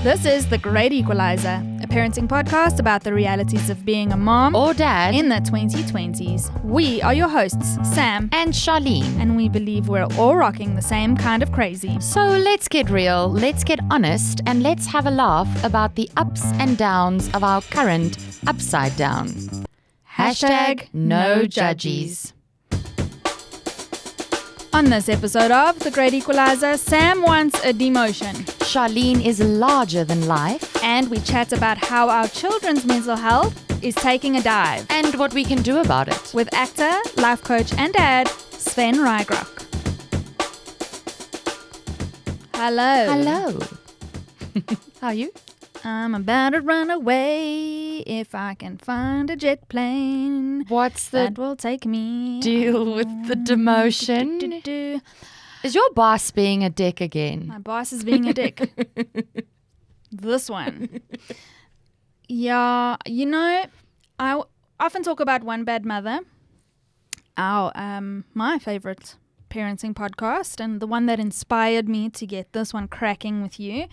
This is The Great Equalizer, a parenting podcast about the realities of being a mom or dad in the 2020s. We are your hosts, Sam and Charlene. And we believe we're all rocking the same kind of crazy. So let's get real, let's get honest, and let's have a laugh about the ups and downs of our current upside down. Hashtag no judgies. On this episode of The Great Equalizer, Sam wants a demotion. Charlene is larger than life. And we chat about how our children's mental health is taking a dive. And what we can do about it. With actor, life coach and dad, Sven Ruygrok. Hello. Hello. How are you? I'm about to run away if I can find a jet plane. What's the that will take me deal with the demotion? Is your boss being a dick again? My boss is being a dick. This one. Yeah, I often talk about One Bad Mother, my favorite parenting podcast, and the one that inspired me to get this one cracking with you.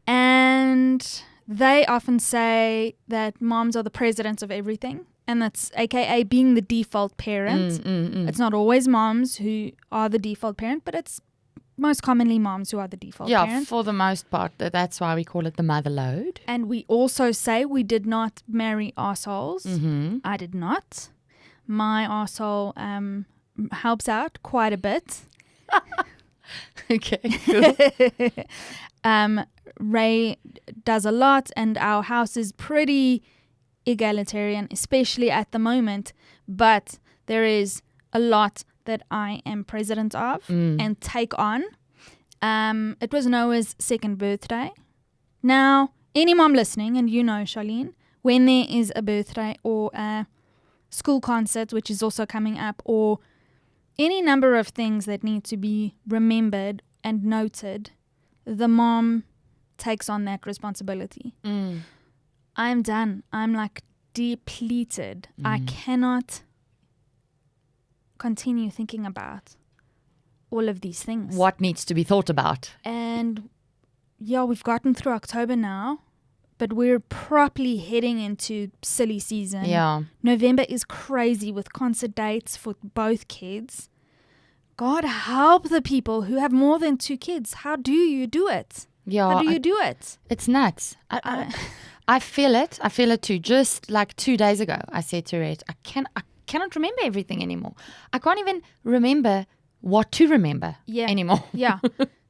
And they often say that moms are the presidents of everything. And that's AKA being the default parent. It's not always moms who are the default parent, but it's most commonly moms who are the default parent. Yeah, for the most part. That's why we call it the mother load. And we also say we did not marry assholes. Mm-hmm. I did not. My asshole helps out quite a bit. Okay, cool. Ray does a lot, and our house is pretty egalitarian, especially at the moment, but there is a lot that I am president of and take on. It was Noah's second birthday. Now, any mom listening, and you know, Charlene, when there is a birthday or a school concert, which is also coming up, or any number of things that need to be remembered and noted, the mom takes on that responsibility. I'm done. I'm like depleted. I cannot continue thinking about all of these things. What needs to be thought about? And yeah, we've gotten through October now, but we're properly heading into silly season. Yeah. November is crazy with concert dates for both kids. God help the people who have more than 2 kids. How do you do it? Yeah. How do you do it? It's nuts. I feel it. I feel it too. Just like 2 days ago, I said to Rhett, I cannot remember everything anymore. I can't even remember what to remember anymore. Yeah.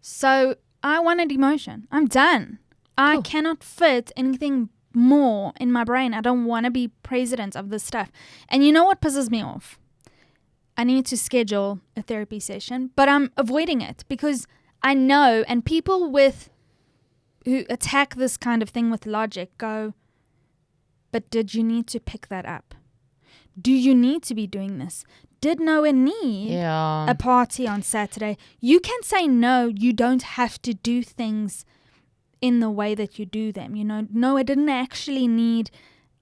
So I want a demotion. I'm done. I cannot fit anything more in my brain. I don't want to be president of this stuff. And you know what pisses me off? I need to schedule a therapy session, but I'm avoiding it because I know, and people who attack this kind of thing with logic go, but did you need to pick that up? Do you need to be doing this? Did Noah need a party on Saturday? You can say no, you don't have to do things in the way that you do them. You know, Noah didn't actually need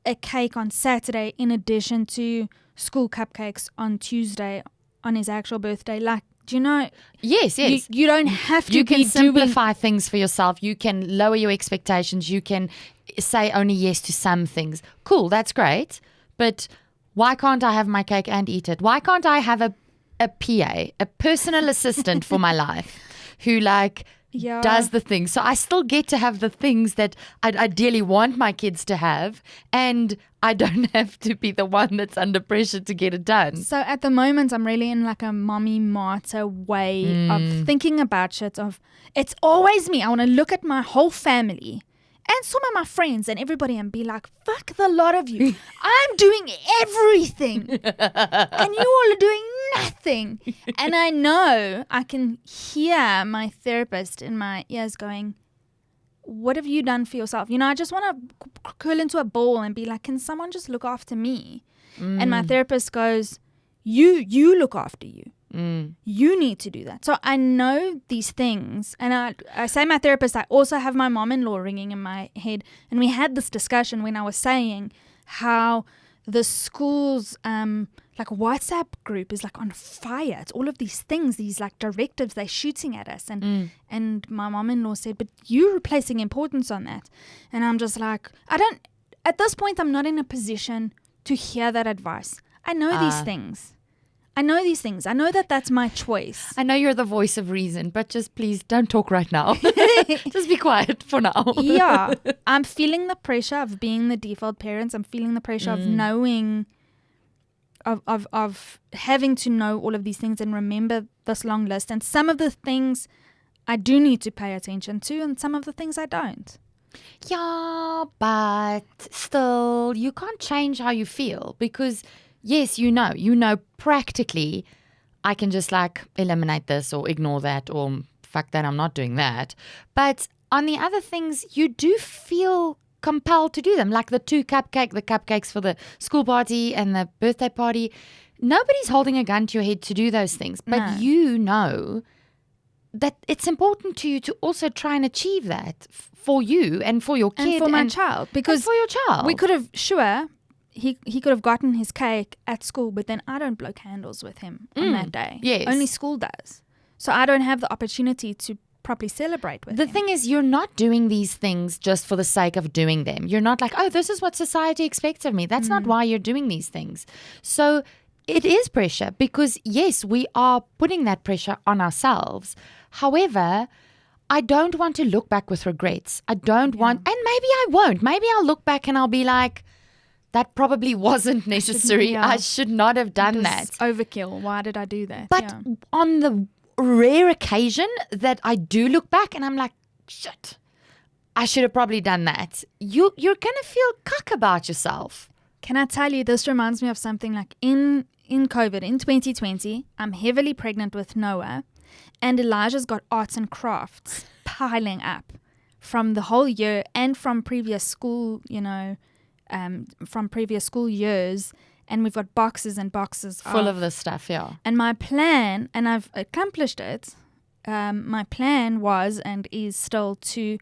a cake on Saturday in addition to school cupcakes on Tuesday on his actual birthday. Like, do you know? Yes. You don't have to. You can simplify things for yourself. You can lower your expectations. You can say only yes to some things. Cool, that's great. But why can't I have my cake and eat it? Why can't I have a PA, a personal assistant for my life who does the things? So I still get to have the things that I'd ideally want my kids to have, and I don't have to be the one that's under pressure to get it done. So at the moment, I'm really in like a mommy martyr way of thinking about shit of, it's always me. I want to look at my whole family and some of my friends and everybody and be like, fuck the lot of you. I'm doing everything. And you all are doing nothing. And I know I can hear my therapist in my ears going, what have you done for yourself? You know, I just want to curl into a ball and be like, can someone just look after me? And my therapist goes, you look after you. You need to do that. So I know these things, and I say my therapist, I also have my mom-in-law ringing in my head, and we had this discussion when I was saying how the school's like WhatsApp group is like on fire. It's all of these things, these like directives they're shooting at us. And my mom-in-law said, but you're placing importance on that. And I'm just like, at this point, I'm not in a position to hear that advice. I know these things. I know these things. I know that that's my choice. I know you're the voice of reason, but just please don't talk right now. Just be quiet for now. Yeah. I'm feeling the pressure of being the default parents. I'm feeling the pressure of knowing, of having to know all of these things and remember this long list. And some of the things I do need to pay attention to, and some of the things I don't. Yeah, but still, you can't change how you feel because, yes, you know practically I can just like eliminate this or ignore that or fuck that, I'm not doing that. But on the other things, you do feel compelled to do them, like the cupcakes for the school party and the birthday party. Nobody's holding a gun to your head to do those things, but you know that it's important to you to also try and achieve that for you and for your kid and for my child, because for your child. We could have he could have gotten his cake at school, but then I don't blow candles with him on that day. Yes. Only school does. So I don't have the opportunity to properly celebrate with him. The thing is, you're not doing these things just for the sake of doing them. You're not like, oh, this is what society expects of me. That's not why you're doing these things. So it is pressure because, yes, we are putting that pressure on ourselves. However, I don't want to look back with regrets. I don't want, and maybe I won't. Maybe I'll look back and I'll be like, that probably wasn't necessary. I should not have done that. Overkill. Why did I do that? But on the rare occasion that I do look back and I'm like, shit, I should have probably done that. You're going to feel cuck about yourself. Can I tell you, this reminds me of something like in COVID, in 2020, I'm heavily pregnant with Noah, and Elijah's got arts and crafts piling up from the whole year and from previous school, from previous school years. And we've got boxes and boxes full of this stuff, yeah. And my plan, and I've accomplished it, my plan was and is still to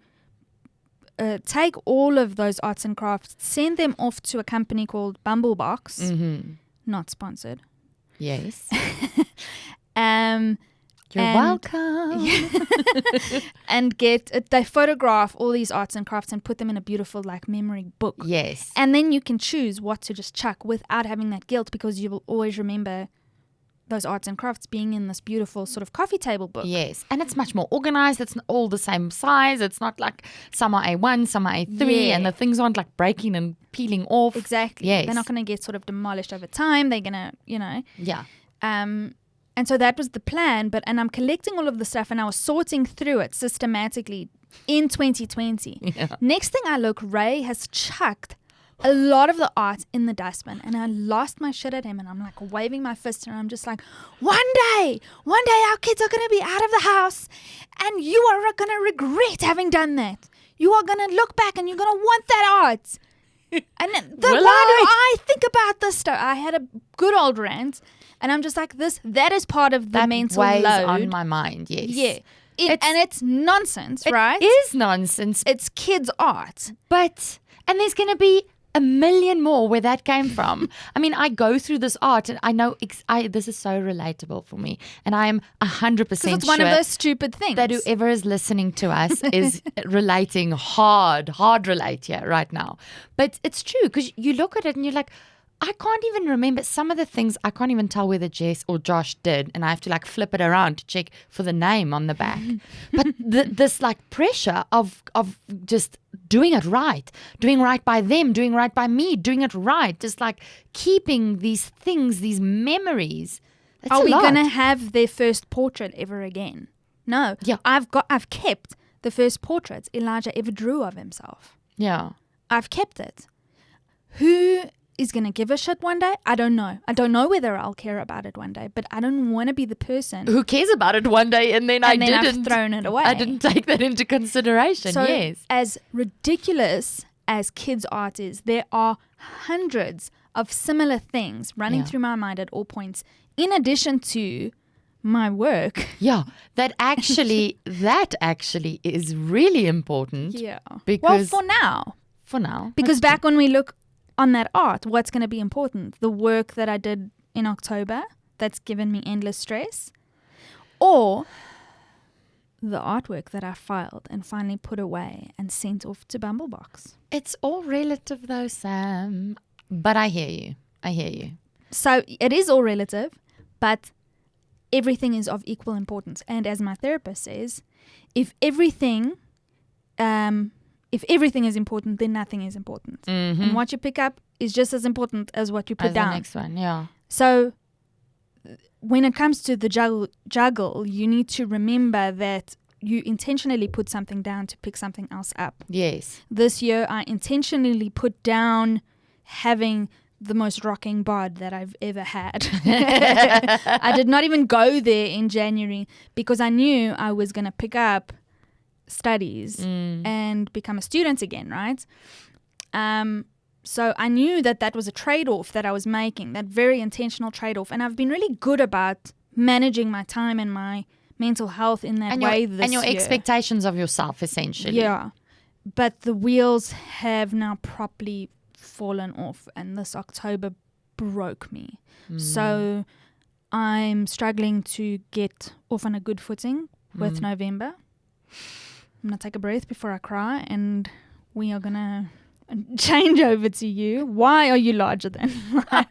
take all of those arts and crafts, send them off to a company called Bumblebox, not sponsored. Yes. You're welcome. And they photograph all these arts and crafts and put them in a beautiful like memory book. Yes. And then you can choose what to just chuck without having that guilt, because you will always remember those arts and crafts being in this beautiful sort of coffee table book. Yes. And it's much more organized. It's all the same size. It's not like some are A1, some are A3, and the things aren't like breaking and peeling off. Exactly. Yes. They're not going to get sort of demolished over time. They're going to, Yeah. And so that was the plan, and I'm collecting all of the stuff and I was sorting through it systematically in 2020. Yeah. Next thing I look, Ray has chucked a lot of the art in the dustbin, and I lost my shit at him, and I'm like waving my fist, and I'm just like, one day our kids are going to be out of the house and you are going to regret having done that. You are going to look back and you're going to want that art. And why do I think about this stuff? I had a good old rant. And I'm just like, that is part of the mental weighs load on my mind, yes. Yeah. And it's nonsense, right? It is nonsense. It's kids' art. And there's going to be a million more where that came from. I mean, I go through this art and I know this is so relatable for me. And I am 100% sure it's one of those stupid things. That whoever is listening to us is relating hard relate here right now. But it's true, because you look at it and you're like, I can't even remember some of the things. I can't even tell whether Jess or Josh did, and I have to like flip it around to check for the name on the back. But this like pressure of just doing it right, doing right by them, doing right by me, doing it right, just like keeping these things, these memories. That's Are we lot. gonna have their first portrait ever again? No. Yeah. I've kept the first portrait Elijah ever drew of himself. Yeah. I've kept it. Who is going to give a shit one day? I don't know. I don't know whether I'll care about it one day, but I don't want to be the person who cares about it one day and then I've thrown it away. I didn't take that into consideration. So yes. As ridiculous as kids' art is, there are hundreds of similar things running through my mind at all points, in addition to my work. Yeah, that actually is really important. Yeah. Because for now. For now. Because back when we look on that art, what's going to be important? The work that I did in October that's given me endless stress, or the artwork that I filed and finally put away and sent off to Bumblebox? It's all relative though, Sam. But I hear you. So it is all relative, but everything is of equal importance. And as my therapist says, if everything is important, then nothing is important. Mm-hmm. And what you pick up is just as important as what you put down. The next one, yeah. So when it comes to the juggle, you need to remember that you intentionally put something down to pick something else up. Yes. This year, I intentionally put down having the most rocking bod that I've ever had. I did not even go there in January because I knew I was going to pick up studies and become a student again, right? So I knew that was a trade-off that I was making, that very intentional trade-off. And I've been really good about managing my time and my mental health in that way this year. And your expectations of yourself, essentially. Yeah. But the wheels have now properly fallen off, and this October broke me. So I'm struggling to get off on a good footing with November. I'm going to take a breath before I cry, and we are going to change over to you. Why are you larger than life?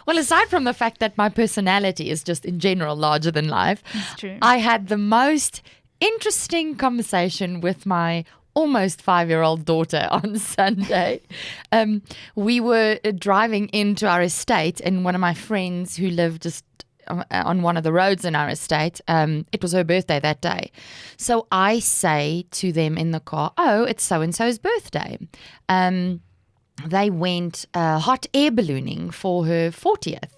Well, aside from the fact that my personality is just in general larger than life, It's true. I had the most interesting conversation with my almost 5-year-old daughter on Sunday. We were driving into our estate, and one of my friends who lived just on one of the roads in our estate, it was her birthday that day. So I say to them in the car, oh, it's so-and-so's birthday. They went hot air ballooning for her 40th.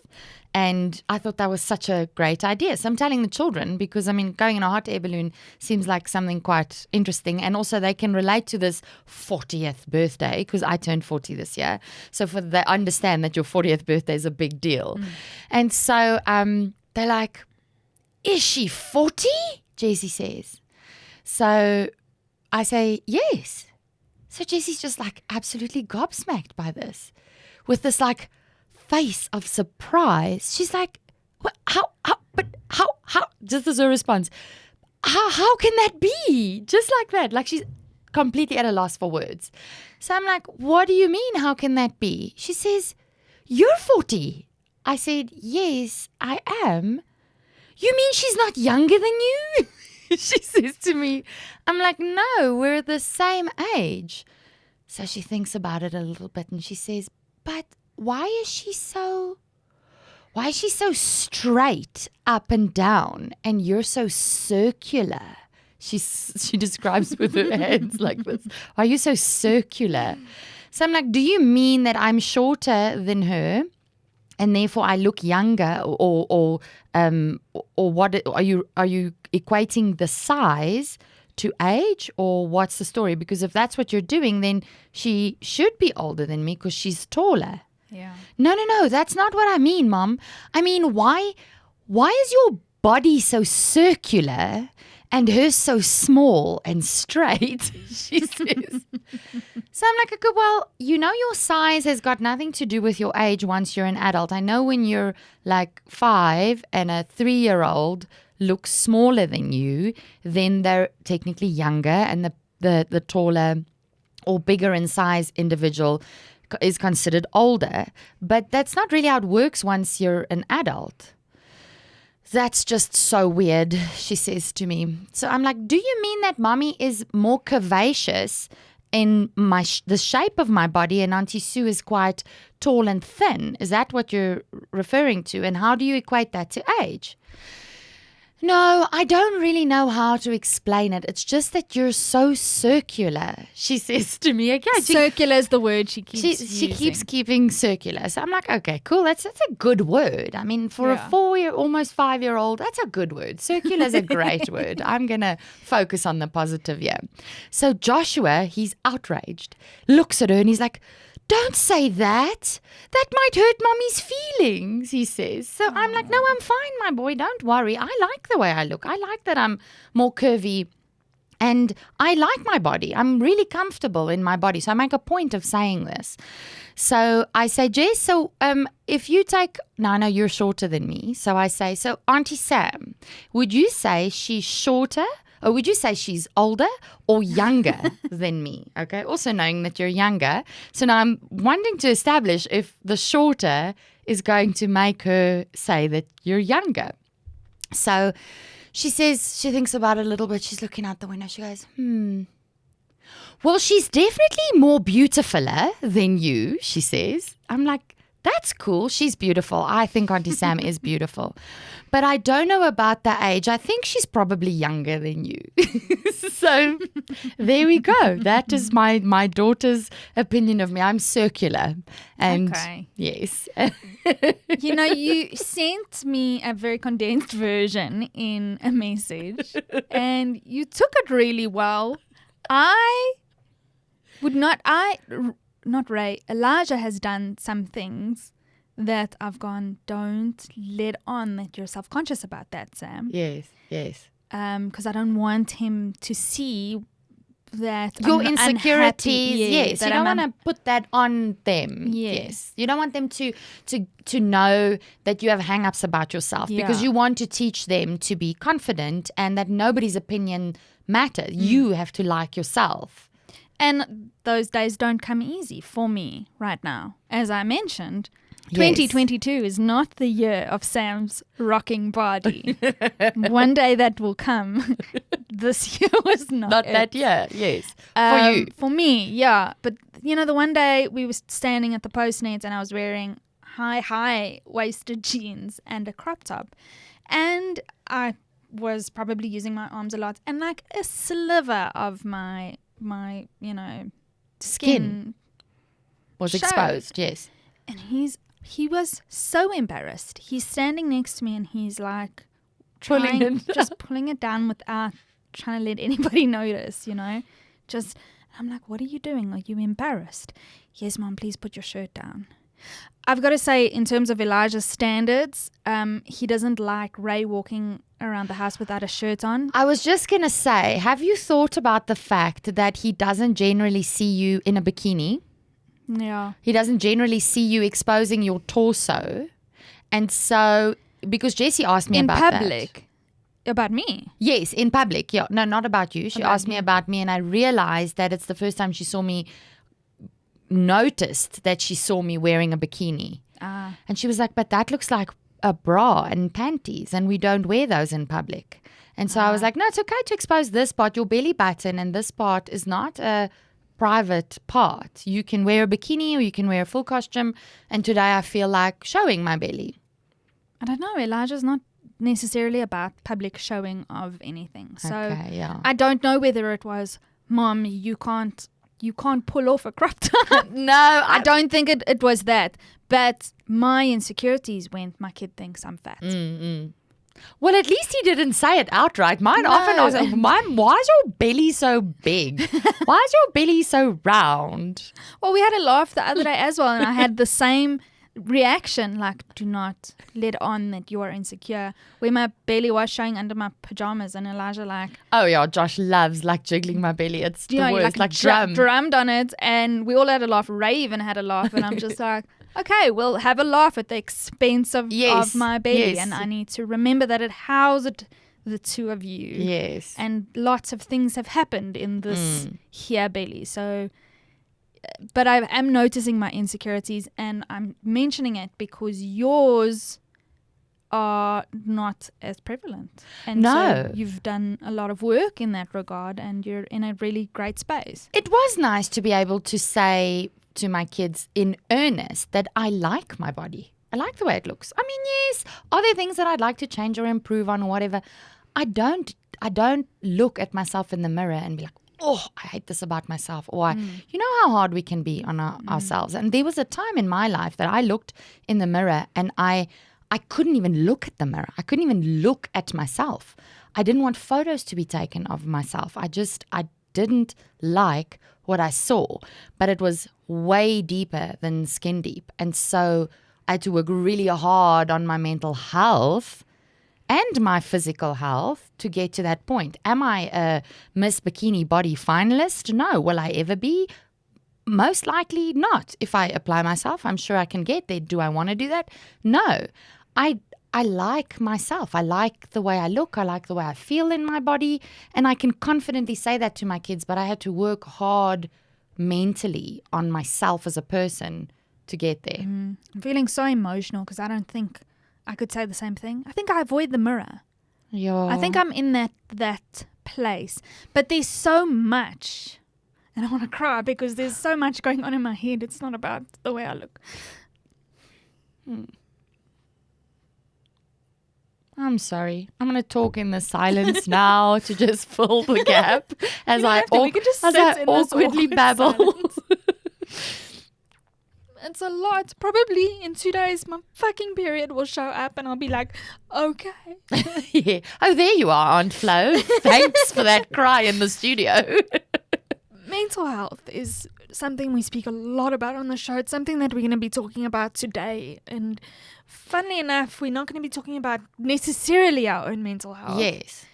And I thought that was such a great idea. So I'm telling the children because, going in a hot air balloon seems like something quite interesting. And also they can relate to this 40th birthday because I turned 40 this year. So they understand that your 40th birthday is a big deal. And so they're like, is she 40? Jessie says. So I say, yes. So Jessie's just like absolutely gobsmacked by this with this like face of surprise. She's like, what, how, just as a response, how can that be? Just like that. Like she's completely at a loss for words. So I'm like, what do you mean? How can that be? She says, you're 40. I said, yes, I am. You mean she's not younger than you? She says to me. I'm like, no, we're the same age. So she thinks about it a little bit and she says, but why is she so straight up and down and you're so circular? She describes with her hands like this. Why are you so circular? So I'm like, do you mean that I'm shorter than her and therefore I look younger, or what are you equating the size to age, or what's the story? Because if that's what you're doing, then she should be older than me because she's taller. Yeah. No, that's not what I mean, Mom. I mean, why is your body so circular and hers so small and straight? She says. So I'm like, okay, well, your size has got nothing to do with your age once you're an adult. I know when you're like 5 and a 3-year-old looks smaller than you, then they're technically younger, and the taller or bigger in size individual is considered older. But that's not really how it works once you're an adult. That's just so weird, she says to me. So I'm like, do you mean that Mommy is more curvaceous in the shape of my body and Auntie Sue is quite tall and thin? Is that what you're referring to? And how do you equate that to age? No, I don't really know how to explain it. It's just that you're so circular, she says to me. Okay, circular is the word she keeps using. She keeps keeping circular. So I'm like, okay, cool. That's a good word. I mean, for a 4-year, almost 5-year-old, that's a good word. Circular is a great word. I'm going to focus on the positive here. So Joshua, he's outraged, looks at her and he's like, don't say that. That might hurt Mommy's feelings, he says. So I'm like, no, I'm fine, my boy. Don't worry. I like the way I look. I like that I'm more curvy And I like my body. I'm really comfortable in my body. So I make a point of saying this. So I say, Jess, so if you take, now I know you're shorter than me. So I say, so Auntie Sam, would you say she's shorter, or would you say she's older or younger than me? Okay. Also knowing that you're younger. So now I'm wanting to establish if the shorter is going to make her say that you're younger. So she says, she thinks about it a little bit. She's looking out the window. She goes, well, she's definitely more beautifuler than you, she says. I'm like, that's cool. She's beautiful. I think Auntie Sam is beautiful. But I don't know about the age. I think she's probably younger than you. So there we go. That is my daughter's opinion of me. I'm circular. And Okay. yes. You sent me a very condensed version in a message, and you took it really well. Elijah has done some things that I've gone, don't let on that you're self-conscious about that, Sam. Yes. Because I don't want him to see that your I'm insecurities. unhappy. Yes, that you don't I'm want to put that on them. Yes. You don't want them to know that you have hang-ups about yourself, because you want to teach them to be confident and that nobody's opinion matters. You have to like yourself. And those days don't come easy for me right now. As I mentioned, 2022 is not the year of Sam's rocking body. One day that will come. This year was not it. That year, yes. For you. For me, yeah. But, the one day we were standing at the Postnets and I was wearing high-waisted jeans and a crop top. And I was probably using my arms a lot. And like a sliver of my skin was showed. exposed, yes. And he was so embarrassed. He's standing next to me and he's like Pulling it down without trying to let anybody notice, Just, I'm like, what are you doing? Are you embarrassed? Yes, Mom, please put your shirt down. I've got to say, in terms of Elijah's standards, he doesn't like Ray walking around the house without a shirt on. I was just going to say, have you thought about the fact that he doesn't generally see you in a bikini? Yeah. He doesn't generally see you exposing your torso. And so, because Jessie asked me about that. In public? About me? Yes, in public. Yeah. No, not about you. She asked me about me, and I realized that it's the first time she saw me, noticed that she saw me wearing a bikini. And she was like, but that looks like a bra and panties, and we don't wear those in public. And so I was like, no, it's okay to expose this part, your belly button, and this part is not a private part. You can wear a bikini or you can wear a full costume, and today I feel like showing my belly. I don't know. Elijah's not necessarily about public showing of anything. So Okay, yeah. I don't know whether it was, Mom, you can't pull off a crop top. No, I don't think it was that. But my insecurities went, my kid thinks I'm fat. Well, at least he didn't say it outright. Mine often was, Mom, why is your belly so big? Why is your belly so round? Well, we had a laugh the other day as well, and I had the same reaction, like, do not let on that you are insecure, where my belly was showing under my pajamas, and Elijah like, oh yeah, Josh loves like jiggling my belly. It's the worst, like drummed on it, and we all had a laugh. Ray even had a laugh, and I'm just like, okay, we'll have a laugh at the expense of my belly, and I need to remember that it housed the two of you. Yes, and lots of things have happened in this here belly. So, but I am noticing my insecurities, and I'm mentioning it because yours are not as prevalent. And so you've done a lot of work in that regard, and you're in a really great space. It was nice to be able to say to my kids in earnest that I like my body. I like the way it looks. I mean, yes, are there things that I'd like to change or improve on or whatever? I don't look at myself in the mirror and be like, oh, I hate this about myself. Or, you know how hard we can be on ourselves. And there was a time in my life that I looked in the mirror and I couldn't even look at the mirror. I couldn't even look at myself. I didn't want photos to be taken of myself. I didn't like what I saw. But it was way deeper than skin deep. And so I had to work really hard on my mental health. and my physical health to get to that point. Am I a Miss Bikini Body finalist? No. Will I ever be? Most likely not. If I apply myself, I'm sure I can get there. Do I want to do that? No. I like myself. I like the way I look. I like the way I feel in my body. And I can confidently say that to my kids, but I had to work hard mentally on myself as a person to get there. I'm feeling so emotional because I don't think I could say the same thing. I think I avoid the mirror. Yeah. I think I'm in that place. But there's so much. And I want to cry because there's so much going on in my head. It's not about the way I look. I'm sorry. I'm going to talk in the silence now to just fill the gap as I awkwardly babble. It's a lot. Probably in 2 days, my fucking period will show up and I'll be like, okay. Yeah. Oh, there you are, Aunt Flo. Thanks for that cry in the studio. Mental health is something we speak a lot about on the show. It's something that we're going to be talking about today. And funnily enough, we're not going to be talking about necessarily our own mental health. Yes.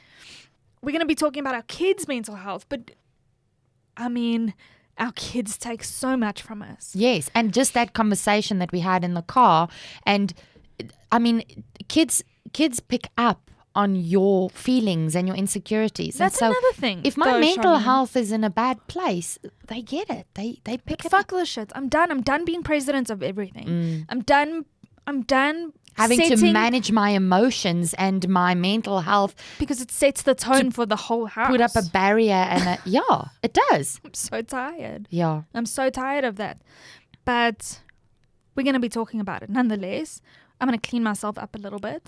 We're going to be talking about our kids' mental health. But, I mean, our kids take so much from us. Yes. And just that conversation that we had in the car. And, I mean, kids pick up on your feelings and your insecurities. That's and so another thing. If my mental health is in a bad place, they get it. They pick it up. Fuck this shit. I'm done. I'm done being president of everything. I'm done having to manage my emotions and my mental health because it sets the tone for the whole house. Put up a barrier and it does. I'm so tired. Yeah. I'm so tired of that. But we're going to be talking about it nonetheless. I'm going to clean myself up a little bit.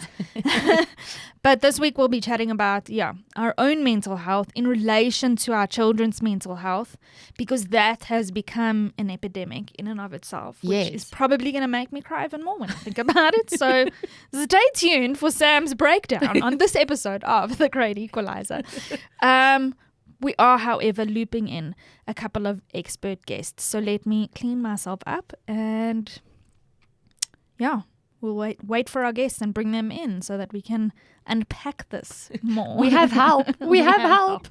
But this week we'll be chatting about, our own mental health in relation to our children's mental health, because that has become an epidemic in and of itself, which is probably going to make me cry even more when I think about it. So stay tuned for Sam's breakdown on this episode of The Great Equalizer. We are, however, looping in a couple of expert guests. So let me clean myself up and we'll wait for our guests and bring them in so that we can unpack this more. We have help. We have help.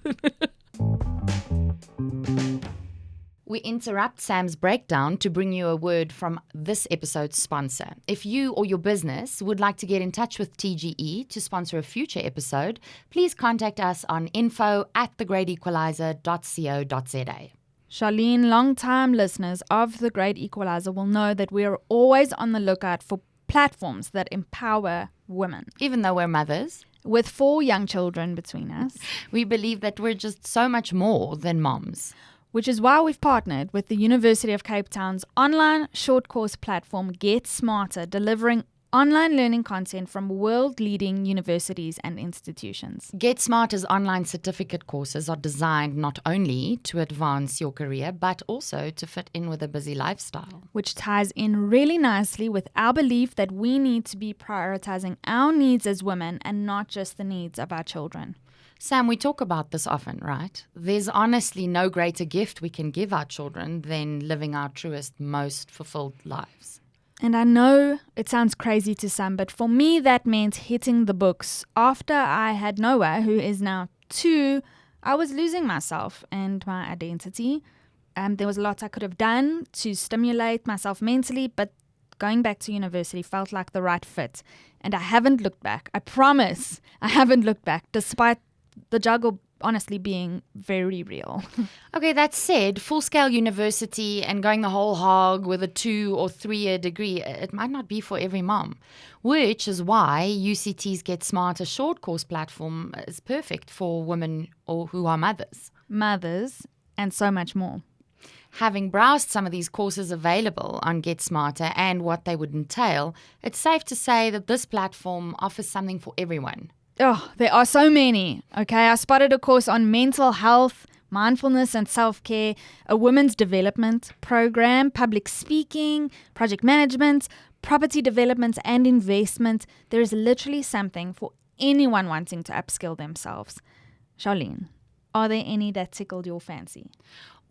We interrupt Sam's breakdown to bring you a word from this episode's sponsor. If you or your business would like to get in touch with TGE to sponsor a future episode, please contact us on info@thegreatequalizer.co.za. Charlene, long-time listeners of The Great Equalizer will know that we are always on the lookout for platforms that empower women. Even though we're mothers. With 4 young children between us. We believe that we're just so much more than moms. Which is why we've partnered with the University of Cape Town's online short course platform Get Smarter, delivering online learning content from world-leading universities and institutions. Get Smarter's online certificate courses are designed not only to advance your career, but also to fit in with a busy lifestyle. Which ties in really nicely with our belief that we need to be prioritizing our needs as women and not just the needs of our children. Sam, we talk about this often, right? There's honestly no greater gift we can give our children than living our truest, most fulfilled lives. And I know it sounds crazy to some, but for me that meant hitting the books. After I had Noah, who is now 2, I was losing myself and my identity. There was a lot I could have done to stimulate myself mentally, but going back to university felt like the right fit. And I haven't looked back. I promise I haven't looked back, despite the juggle honestly being very real. Okay, that said, full-scale university and going the whole hog with a 2 or 3 year degree, it might not be for every mom, which is why UCT's Get Smarter short course platform is perfect for women who are mothers. Mothers, and so much more. Having browsed some of these courses available on Get Smarter and what they would entail, it's safe to say that this platform offers something for everyone. Oh, there are so many. Okay, I spotted a course on mental health, mindfulness and self-care, a women's development program, public speaking, project management, property development and investment. There is literally something for anyone wanting to upskill themselves. Charlene, are there any that tickled your fancy?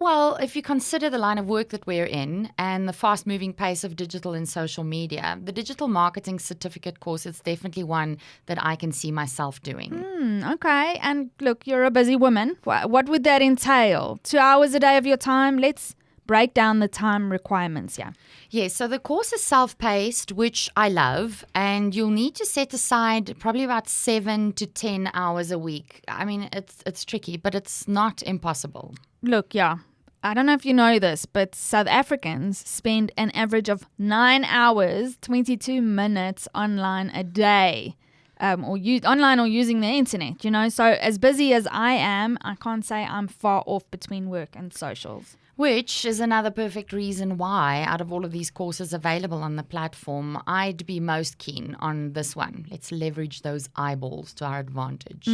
Well, if you consider the line of work that we're in and the fast-moving pace of digital and social media, the digital marketing certificate course is definitely one that I can see myself doing. Okay. And look, you're a busy woman. What would that entail? 2 hours a day of your time? Let's break down the time requirements, yeah. Yes, so the course is self-paced, which I love, and you'll need to set aside probably about 7 to 10 hours a week. I mean, it's tricky, but it's not impossible. Look, yeah, I don't know if you know this, but South Africans spend an average of 9 hours, 22 minutes online a day, online or using the internet, you know. So as busy as I am, I can't say I'm far off between work and socials. Which is another perfect reason why, out of all of these courses available on the platform, I'd be most keen on this one. Let's leverage those eyeballs to our advantage.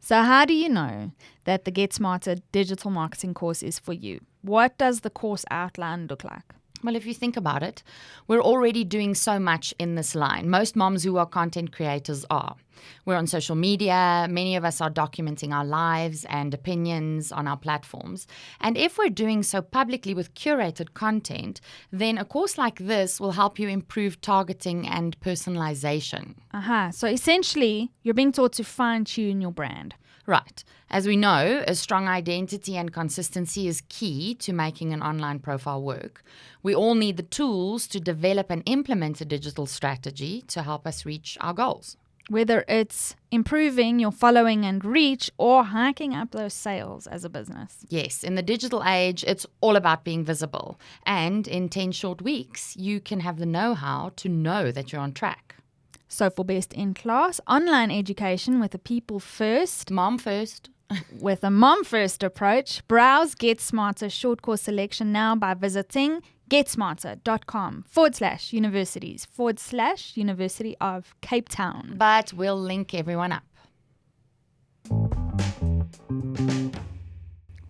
So how do you know that the Get Smarter digital marketing course is for you? What does the course outline look like? Well, if you think about it, we're already doing so much in this line. Most moms who are content creators are. We're on social media. Many of us are documenting our lives and opinions on our platforms. And if we're doing so publicly with curated content, then a course like this will help you improve targeting and personalization. So essentially, you're being taught to fine-tune your brand. Right. As we know, a strong identity and consistency is key to making an online profile work. We all need the tools to develop and implement a digital strategy to help us reach our goals. Whether it's improving your following and reach or hiking up those sales as a business. Yes, in the digital age, it's all about being visible. And in 10 short weeks, you can have the know-how to know that you're on track. So for best in class, online education with a people first, Mom first. with a mom first approach, browse Get Smarter short course selection now by visiting getsmarter.com/universities/University of Cape Town. But we'll link everyone up.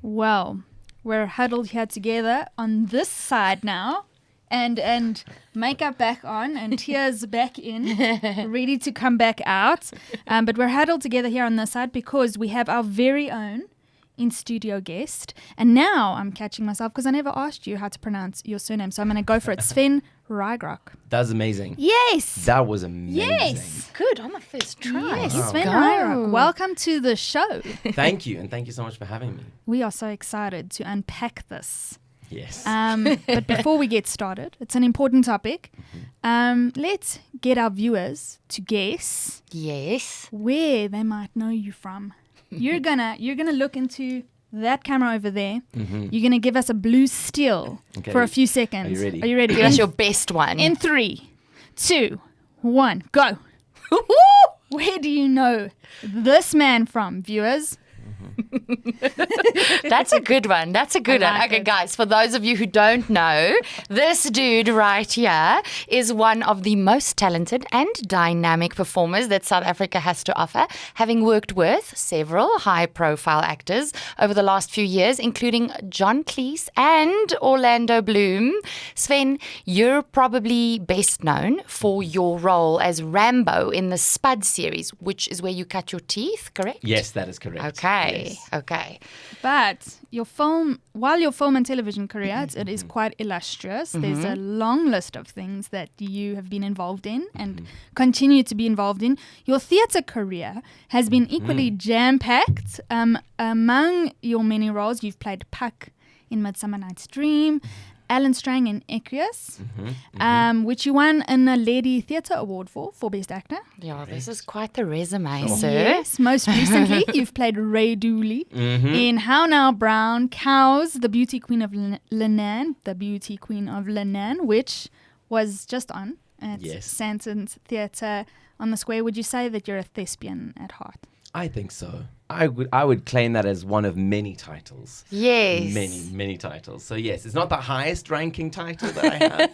Well, we're huddled here together on this side now. And makeup back on and tears back in, ready to come back out. But we're huddled together here on this side because we have our very own in-studio guest. And now I'm catching myself because I never asked you how to pronounce your surname. So I'm going to go for it. Sven Ruygrok. That was amazing. Yes. That was amazing. Yes. Good, on the first try. Yes, Wow. Sven Ruygrok. Welcome to the show. Thank you. And thank you so much for having me. We are so excited to unpack this. Yes. But before we get started, it's an important topic. Let's get our viewers to guess where they might know you from. You're gonna look into that camera over there. You're gonna give us a blue still for a few seconds. Are you ready? Give us your best one. In 3, 2, 1, go. Where do you know this man from, viewers? That's a good one. That's a good one. Okay, guys, for those of you who don't know, this dude right here is one of the most talented and dynamic performers that South Africa has to offer, having worked with several high-profile actors over the last few years, including John Cleese and Orlando Bloom. Sven, you're probably best known for your role as Rambo in the Spud series, which is where you cut your teeth, correct? Yes, that is correct. Okay. Yes. Okay. But your film and television career, it is quite illustrious. There's a long list of things that you have been involved in and continue to be involved in. Your theatre career has been equally jam-packed. Among your many roles, you've played Puck in Midsummer Night's Dream, Alan Strang in Equius, which you won a Lady Theatre Award for Best Actor. Yeah, this is quite the resume, sir. Yes, most recently you've played Ray Dooley in How Now Brown, Cows, the Beauty Queen of Lenan, which was just on at Santon's Theatre on the Square. Would you say that you're a thespian at heart? I think so. I would claim that as one of many titles. Yes. Many titles. So yes, it's not the highest ranking title that I have,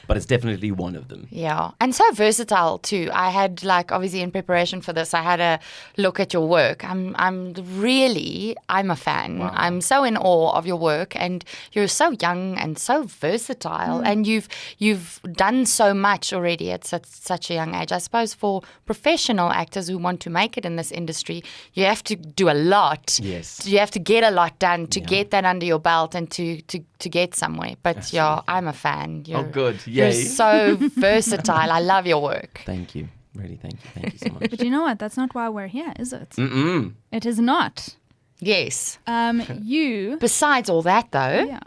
but it's definitely one of them. Yeah. And so versatile too. I had obviously in preparation for this, I had a look at your work. I'm a fan. Wow. I'm so in awe of your work, and you're so young and so versatile, and you've done so much already at such a young age. I suppose for professional actors who want to make it in this industry, you have to do a lot. Yes. You have to get a lot done to get that under your belt and to get somewhere. But I'm a fan. Good. You're Yay. so versatile. I love your work. Thank you. Really, thank you. Thank you so much. But you know what? That's not why we're here, is it? Mm-mm. It is not. Yes. You. Besides all that, though, Yeah.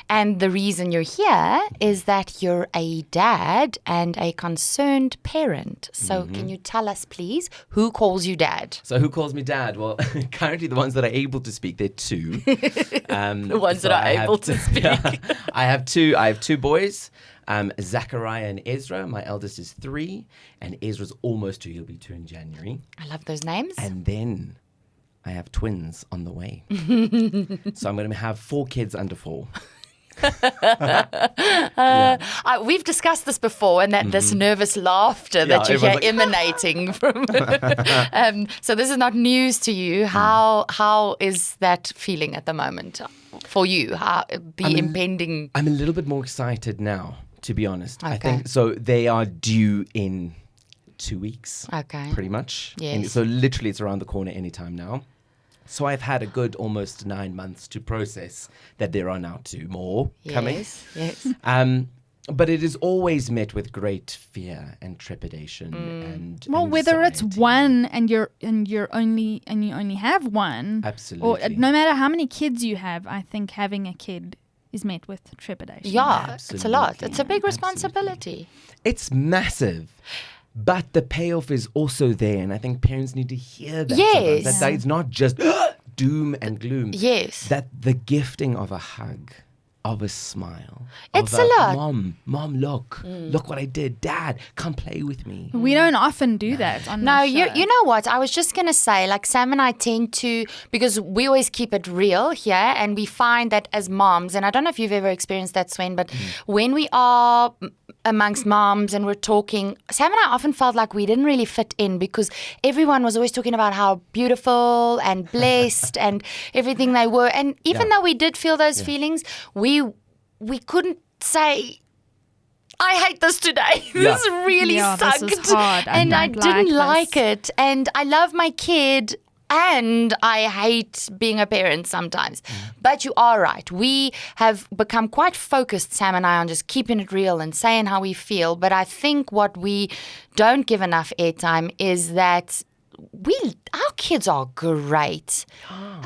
and the reason you're here is that you're a dad and a concerned parent. So can you tell us, please, who calls you dad? So who calls me dad? Well, currently the ones that are able to speak, they're two. The ones that are able to speak. I have two boys, Zachariah and Ezra. My eldest is 3, and Ezra's almost 2. He'll be 2 in January. I love those names. And then I have twins on the way. So I'm going to have 4 kids under 4. We've discussed this before, and that this nervous laughter that you hear emanating from. So this is not news to you. How is that feeling at the moment for you? Impending? I'm a little bit more excited now, to be honest. Okay. I think so. They are due in 2 weeks. Okay. Pretty much. Yes. And so literally it's around the corner anytime now. So I've had a good almost 9 months to process that there are now 2 more coming. Yes. But it is always met with great fear and trepidation and Whether it's anxiety. one and you only have one, Absolutely. or no matter how many kids you have, I think having a kid is met with trepidation. Yeah, it's a lot. Absolutely. It's a big Absolutely. responsibility. It's massive. But the payoff is also there, and I think parents need to hear that. Yes. That it's not just doom and gloom. Yes. That the gifting of a hug, of a smile. It's of a lot. Mom, look what I did. Dad, come play with me. We don't often do that on No, the show. you know what? I was just going to say, like Sam and I tend to, because we always keep it real here, and we find that as moms, and I don't know if you've ever experienced that, Sven, but when we are amongst moms and we're talking, Sam and I often felt like we didn't really fit in because everyone was always talking about how beautiful and blessed and everything they were. And even though we did feel those feelings, we couldn't say, I hate this today. This really sucked. This is hard. And I don't didn't like like it. And I love my kid. And I hate being a parent sometimes. But you are right. We have become quite focused, Sam and I, on just keeping it real and saying how we feel. But I think what we don't give enough airtime is that our kids are great.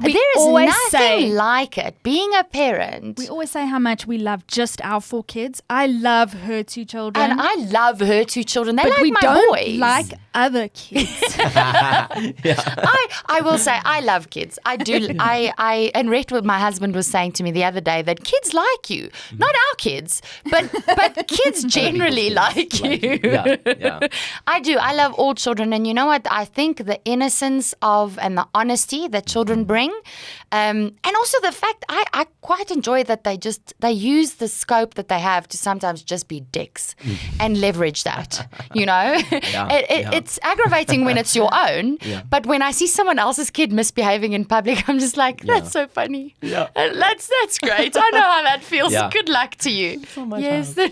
There is always nothing say- like it. Being a parent. We always say how much we love just our 4 kids. I love her 2 children. And I love her 2 children. They but like we my don't boys. like other kids. I will say I love kids. I do. And Rhett, my husband, was saying to me the other day that kids like you, not our kids, but kids generally like you. Yeah. I do. I love all children, and you know what? I think the innocence of and the honesty that children bring, and also the fact I quite enjoy that they use the scope that they have to sometimes just be dicks and leverage that. You know, it's aggravating when it's your own, but when I see someone else's kid misbehaving in public, I'm just like, that's so funny. Yeah. That's great. I know how that feels. Yeah. Good luck to you. Yes. I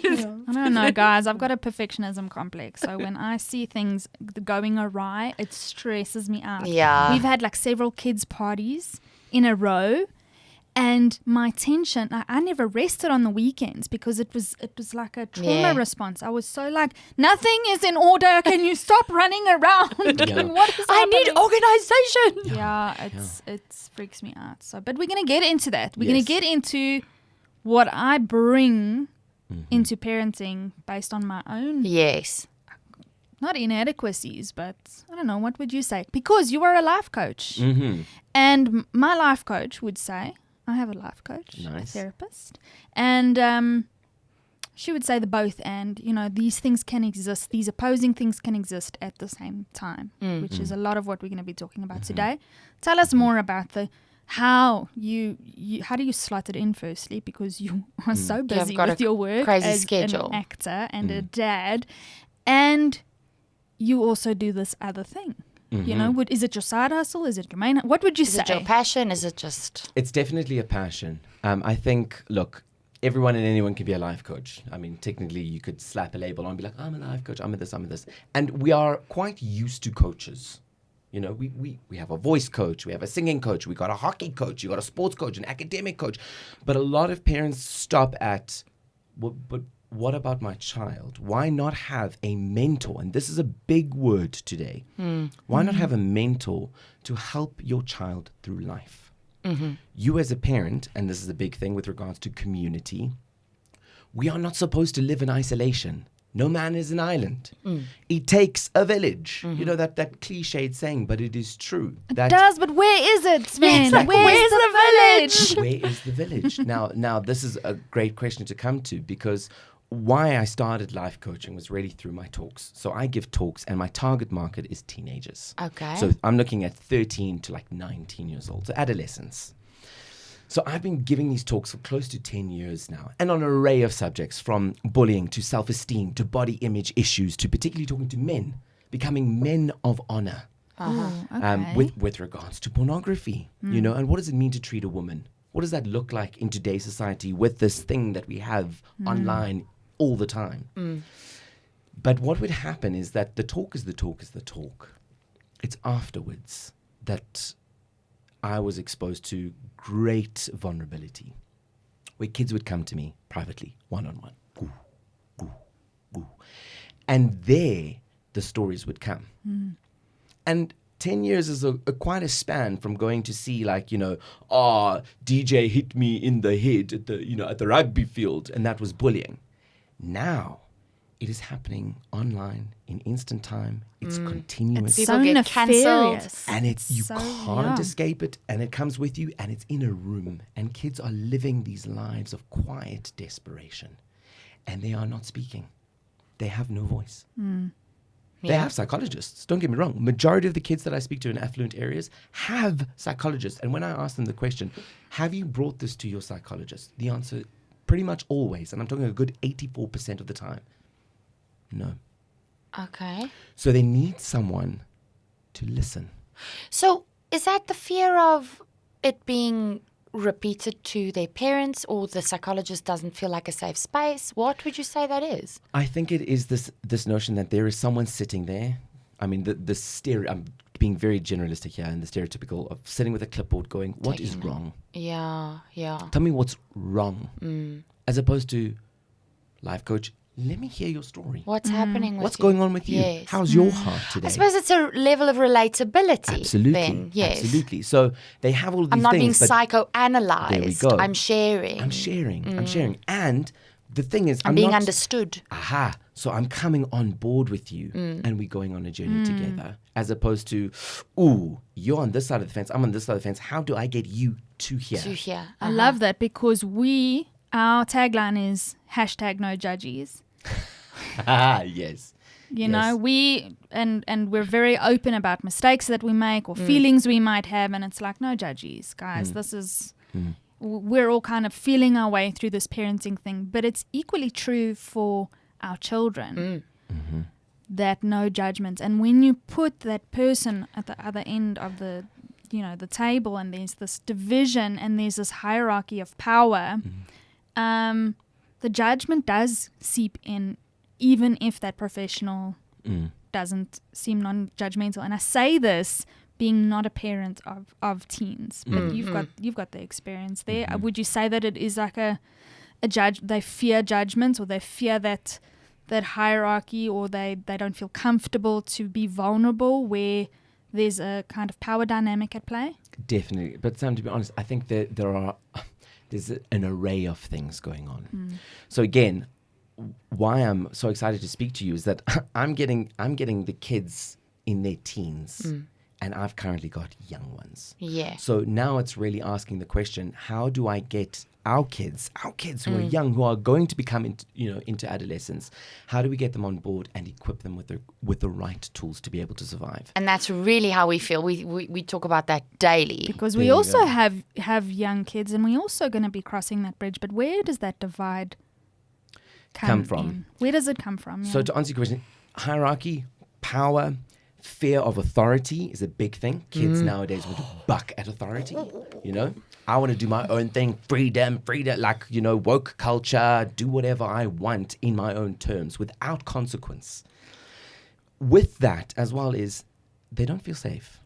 don't know, guys. I've got a perfectionism complex. So when I see things going awry, it stresses me out. Yeah. We've had like several kids' parties in a row. And my tension, I never rested on the weekends because it was like a trauma response. I was so like, nothing is in order. Can you stop running around? What is I need happening? organization. Yeah, it freaks me out. So, but we're gonna get into that. We're gonna get into what I bring into parenting based on my own, not inadequacies, but I don't know. What would you say? Because you are a life coach, and my life coach would say, I have a life coach, a therapist, and she would say the both and, you know, these things can exist, these opposing things can exist at the same time, which is a lot of what we're going to be talking about today. Tell us more about how do you slot it in firstly, because you are so busy with your work as schedule. An actor and a dad, and you also do this other thing. You know, is it your side hustle? Is it your main? What would you say? Is it your passion? Is it just? It's definitely a passion. I think, look, everyone and anyone can be a life coach. I mean, technically, you could slap a label on and be like, I'm a life coach, I'm a this. And we are quite used to coaches. You know, we have a voice coach, we have a singing coach, we got a hockey coach, you got a sports coach, an academic coach. But a lot of parents stop at, but what about my child? Why not have a mentor? And this is a big word today. Why not have a mentor to help your child through life? You as a parent, and this is a big thing with regards to community, we are not supposed to live in isolation. No man is an island. It takes a village. You know, that cliched saying, but it is true. It does, but where is it, Sven? Exactly. Where's the village? Where is the village? Now, this is a great question to come to, because why I started life coaching was really through my talks. So I give talks, and my target market is teenagers. Okay. So I'm looking at 13 to like 19 years old, so adolescents. So I've been giving these talks for close to 10 years now, and on an array of subjects, from bullying to self-esteem to body image issues to particularly talking to men, becoming men of honor. With regards to pornography, you know, and what does it mean to treat a woman? What does that look like in today's society with this thing that we have online all the time? But what would happen is that the talk is the talk is the talk. It's afterwards that I was exposed to great vulnerability, where kids would come to me privately, one-on-one, and there the stories would come. And 10 years is quite a span from going to see, like, you know, DJ hit me in the head at the rugby field, and that was bullying. Now it is happening online in instant time. It's continuous. People so get cancelled. nefarious. And you So, can't escape it, and it comes with you, and it's in a room, and kids are living these lives of quiet desperation, and they are not speaking. They have no voice. They have psychologists, don't get me wrong. Majority of the kids that I speak to in affluent areas have psychologists, and when I ask them the question, have you brought this to your psychologist? The answer, pretty much always, and I'm talking a good 84% of the time, no. Okay. So they need someone to listen. So is that the fear of it being repeated to their parents, or the psychologist doesn't feel like a safe space? What would you say that is? I think it is this notion that there is someone sitting there. I mean, I'm being very generalistic here, and the stereotypical of sitting with a clipboard going, what is wrong? Yeah. Tell me what's wrong. As opposed to, life coach, let me hear your story. What's happening with What's you? going on with you? Yes. How's your heart today? I suppose it's a level of relatability. Absolutely. Then. Yes. Absolutely. So they have all these I'm not things. being but psychoanalyzed. there we go. I'm sharing. I'm sharing. And the thing is, I'm being understood. So I'm coming on board with you, and we're going on a journey together, as opposed to, you're on this side of the fence, I'm on this side of the fence. How do I get you to here? I love that, because our tagline is #NoJudgies. Yes. You know, and we're very open about mistakes that we make or feelings we might have, and it's like, no judgies, guys. This is we're all kind of feeling our way through this parenting thing, but it's equally true for our children. That no judgment. And when you put that person at the other end of the table, and there's this division and there's this hierarchy of power, the judgment does seep in, even if that professional doesn't seem non-judgmental. And I say this being not a parent of teens, but you've got the experience there. Would you say that it is like a judge? They fear judgment, or they fear that hierarchy, or they don't feel comfortable to be vulnerable where there's a kind of power dynamic at play? Definitely. But Sam, to be honest, I think that there's an array of things going on. So again, why I'm so excited to speak to you is that I'm getting the kids in their teens, and I've currently got young ones. Yeah. So now it's really asking the question, how do I get our kids who are young, who are going to become into adolescence, how do we get them on board and equip them with the right tools to be able to survive? And that's really how we feel. We talk about that daily. Because we also have young kids, and we're also going to be crossing that bridge. But where does that divide come from? In? Where does it come from? Yeah. So to answer your question, hierarchy, power, fear of authority is a big thing. Kids nowadays want to buck at authority. I want to do my own thing, freedom, like, woke culture, do whatever I want in my own terms without consequence. With that, as well, is they don't feel safe.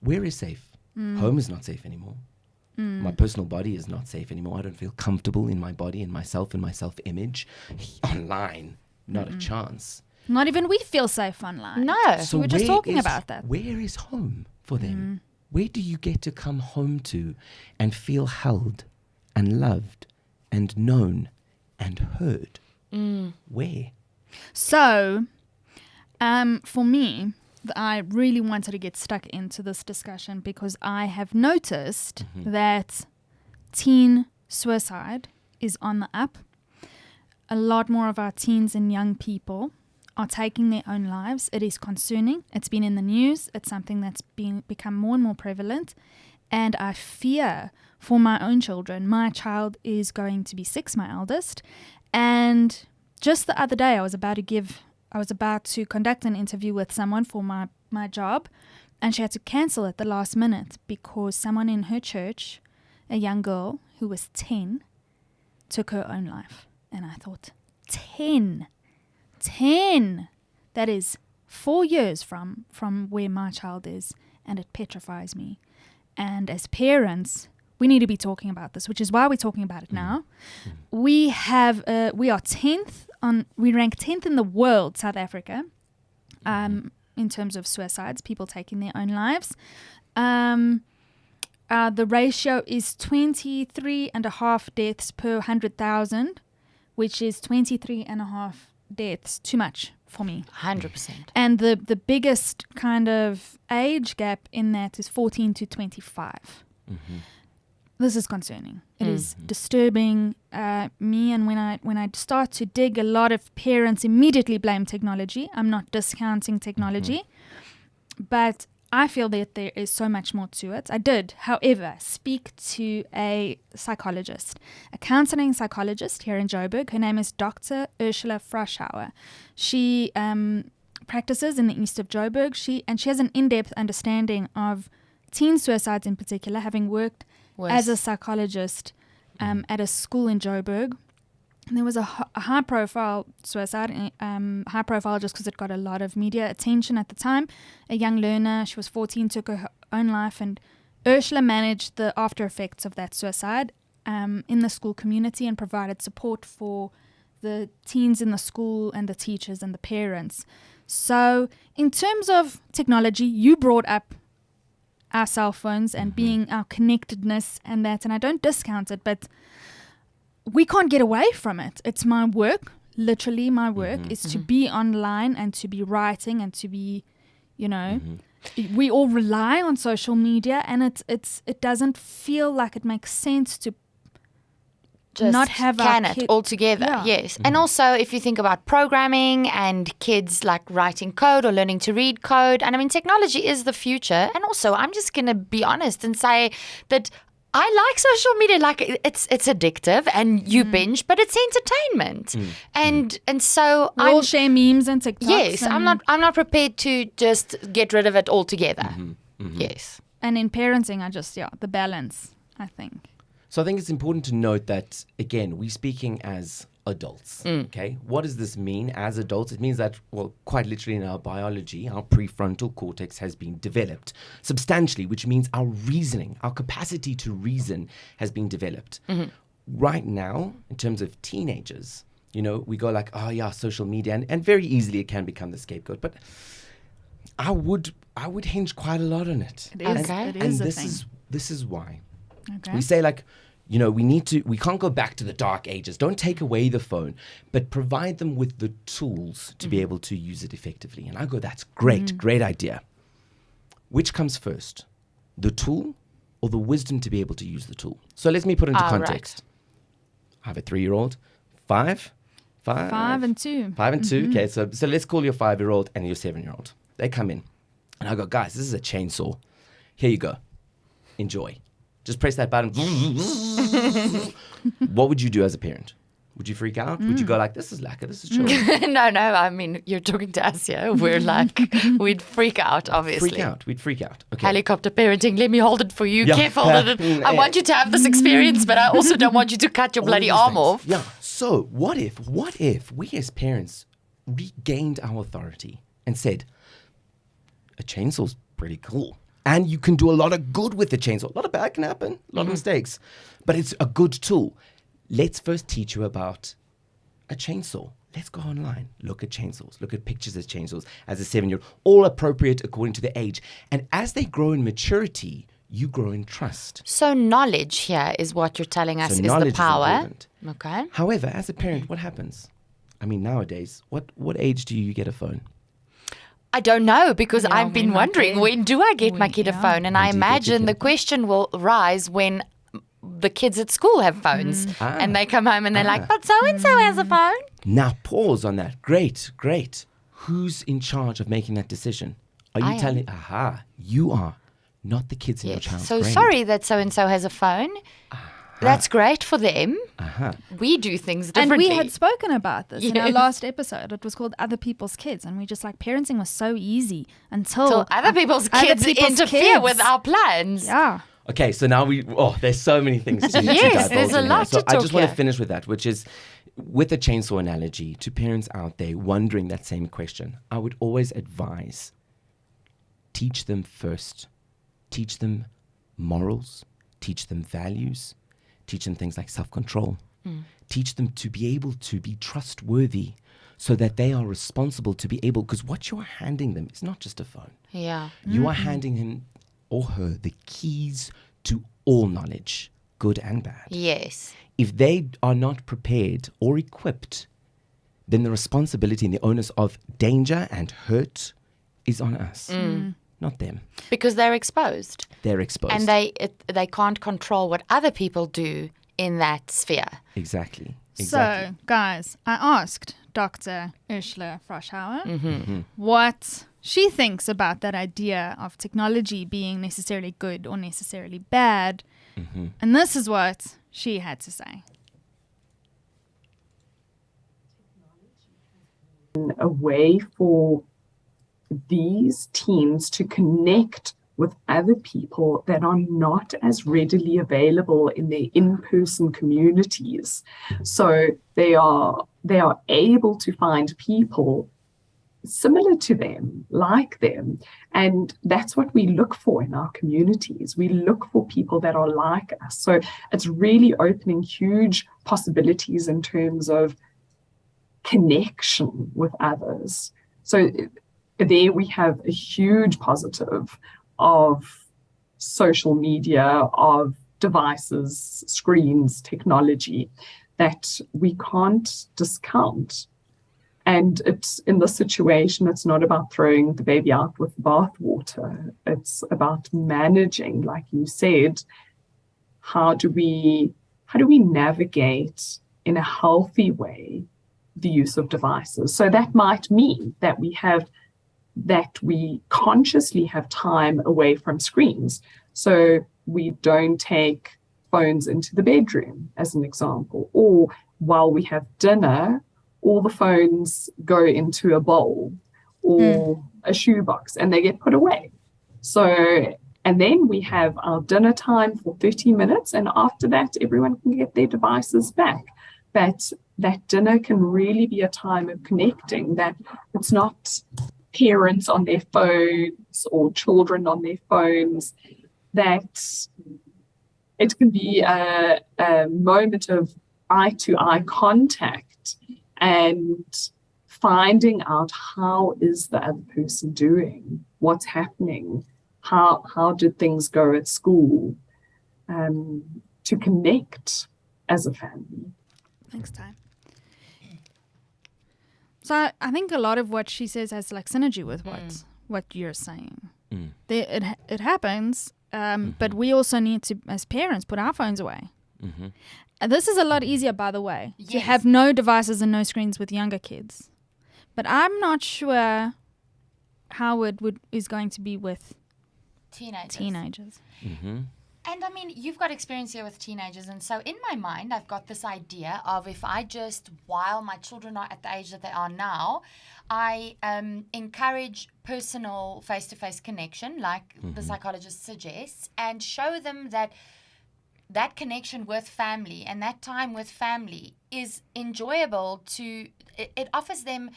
Where is safe? Home is not safe anymore. My personal body is not safe anymore. I don't feel comfortable in my body, in myself, in my self-image. Online, not a chance. Not even we feel safe online. No. So we were just talking about that. Where is home for them? Where do you get to come home to and feel held and loved and known and heard? Where? So, for me, I really wanted to get stuck into this discussion because I have noticed that teen suicide is on the up. A lot more of our teens and young people are taking their own lives. It is concerning. It's been in the news. It's something that's become more and more prevalent. And I fear for my own children. My child is going to be 6, my eldest. And just the other day, I was about to conduct an interview with someone for my job, and she had to cancel at the last minute because someone in her church, a young girl who was 10, took her own life. And I thought, 10. That is 4 years from where my child is, and it petrifies me. And as parents, we need to be talking about this, which is why we're talking about it now. We are 10th we rank 10th in the world, South Africa, in terms of suicides, people taking their own lives. The ratio is 23.5 deaths per 100,000, which is 23.5 deaths too much for me. 100%. And the biggest kind of age gap in that is 14 to 25. This is concerning. It is disturbing me, and when I start to dig, a lot of parents immediately blame technology. I'm not discounting technology, but I feel that there is so much more to it. I did, however, speak to a psychologist, a counselling psychologist here in Joburg. Her name is Dr Ursula Froschauer. She practices in the east of Joburg. She has an in-depth understanding of teen suicides in particular, having worked as a psychologist at a school in Joburg. And there was a high-profile suicide, high-profile just because it got a lot of media attention at the time. A young learner, she was 14, took her own life, and Ursula managed the after effects of that suicide in the school community and provided support for the teens in the school and the teachers and the parents. So in terms of technology, you brought up our cell phones and being our connectedness and that, and I don't discount it, but we can't get away from it. It's my work, literally my work, is to be online and to be writing and to be, we all rely on social media, and it doesn't feel like it makes sense to just not have can our it altogether. Yeah. Yes. And also if you think about programming and kids like writing code or learning to read code, and I mean technology is the future. And also I'm just going to be honest and say that I like social media. Like it's addictive and you binge, but it's entertainment. And so we all share memes and TikToks. Yes, and I'm not prepared to just get rid of it altogether. Yes. And in parenting, the balance, I think. So I think it's important to note that, again, we're speaking as adults, okay? What does this mean as adults? It means that, well, quite literally in our biology, our prefrontal cortex has been developed substantially, which means our reasoning, our capacity to reason has been developed. Right now, in terms of teenagers, we go like, oh yeah, social media, and very easily it can become the scapegoat. But I would hinge quite a lot on it. It is. Okay. It is and a thing. this is why. Okay. We say like, we can't go back to the dark ages. Don't take away the phone, but provide them with the tools to be able to use it effectively. And I go, that's great, great idea. Which comes first, the tool or the wisdom to be able to use the tool? So let me put into context. Right. I have a 3-year-old, 5 and 2. 5 and 2. Okay, so let's call your 5-year-old and your 7-year-old. They come in, and I go, guys, this is a chainsaw. Here you go. Enjoy. Just press that button. What would you do as a parent? Would you freak out? Would you go like, this is lacquer, this is chill? No, I mean, you're talking to us here. We're like, we'd freak out, obviously. We'd freak out. Okay. Helicopter parenting, let me hold it for you. Yeah. Careful. I want you to have this experience, but I also don't want you to cut your bloody arm off. Yeah. So what if we as parents regained our authority and said, a chainsaw's pretty cool. And you can do a lot of good with the chainsaw. A lot of bad can happen, a lot of mistakes. But it's a good tool. Let's first teach you about a chainsaw. Let's go online, look at chainsaws, look at pictures of chainsaws as a 7-year-old, all appropriate according to their age. And as they grow in maturity, you grow in trust. So knowledge here is what you're telling us is the power. Important. Okay. However, as a parent, what happens? I mean, nowadays, what age do you get a phone? I don't know, because Yeah, I've been when my wondering, kid- when do I get my kid a yeah. phone? And When I do you get your imagine kid the a phone? question will rise when the kids at school have phones and they come home and they're like, but so-and-so has a phone. Now, pause on that. Great. Who's in charge of making that decision? Are you I am. telling? Aha, you are, not the kids in your Yes. child's So brain. sorry that so-and-so has a phone. That's great for them. Aha. We do things And differently. we had spoken about this in our Yes. last episode. It was called Other People's Kids. And we just like, parenting was so easy until Till other people's kids interfere with our plans. Yeah. Okay, so now there's so many things to Yes, divulge there's a in here. lot So to I talk just want to here. finish with that, which is with the chainsaw analogy, to parents out there wondering that same question, I would always advise, teach them first. Teach them morals, teach them values, teach them things like self-control. Teach them to be able to be trustworthy so that they are responsible to be able, because what you're handing them is not just a phone. Yeah. You are handing him or her the keys to all knowledge, good and bad. Yes. If they are not prepared or equipped, then the responsibility and the onus of danger and hurt is on us, not them. Because they're exposed. They're exposed. And they can't control what other people do in that sphere. Exactly. So, guys, I asked Dr. Ursula Froschauer what she thinks about that idea of technology being necessarily good or necessarily bad. And this is what she had to say. A way for these teens to connect with other people that are not as readily available in their in-person communities. So they are able to find people similar to them, like them. And that's what we look for in our communities. We look for people that are like us. So it's really opening huge possibilities in terms of connection with others. So there we have a huge positive of social media, of devices, screens, technology that we can't discount. And it's in this situation, it's not about throwing the baby out with the bathwater. It's about managing, like you said, how do we navigate in a healthy way the use of devices? So that might mean that we consciously have time away from screens. So we don't take phones into the bedroom, as an example, or while we have dinner, all the phones go into a bowl or a shoebox and they get put away. So, and then we have our dinner time for 30 minutes. And after that, everyone can get their devices back. But that dinner can really be a time of connecting, that it's not parents on their phones or children on their phones, that it can be a moment of eye-to-eye contact and finding out how is the other person doing, what's happening, how did things go at school, to connect as a family. Thanks, Ty. So I think a lot of what she says has like synergy with what you're saying. It happens, but we also need to, as parents, put our phones away. And this is a lot easier, by the way, to Yes. have no devices and no screens with younger kids. But I'm not sure how it is going to be with teenagers. And I mean, you've got experience here with teenagers. And so in my mind, I've got this idea of if I just, while my children are at the age that they are now, I encourage personal face-to-face connection, like the psychologist suggests, and show them that connection with family and that time with family is enjoyable it offers them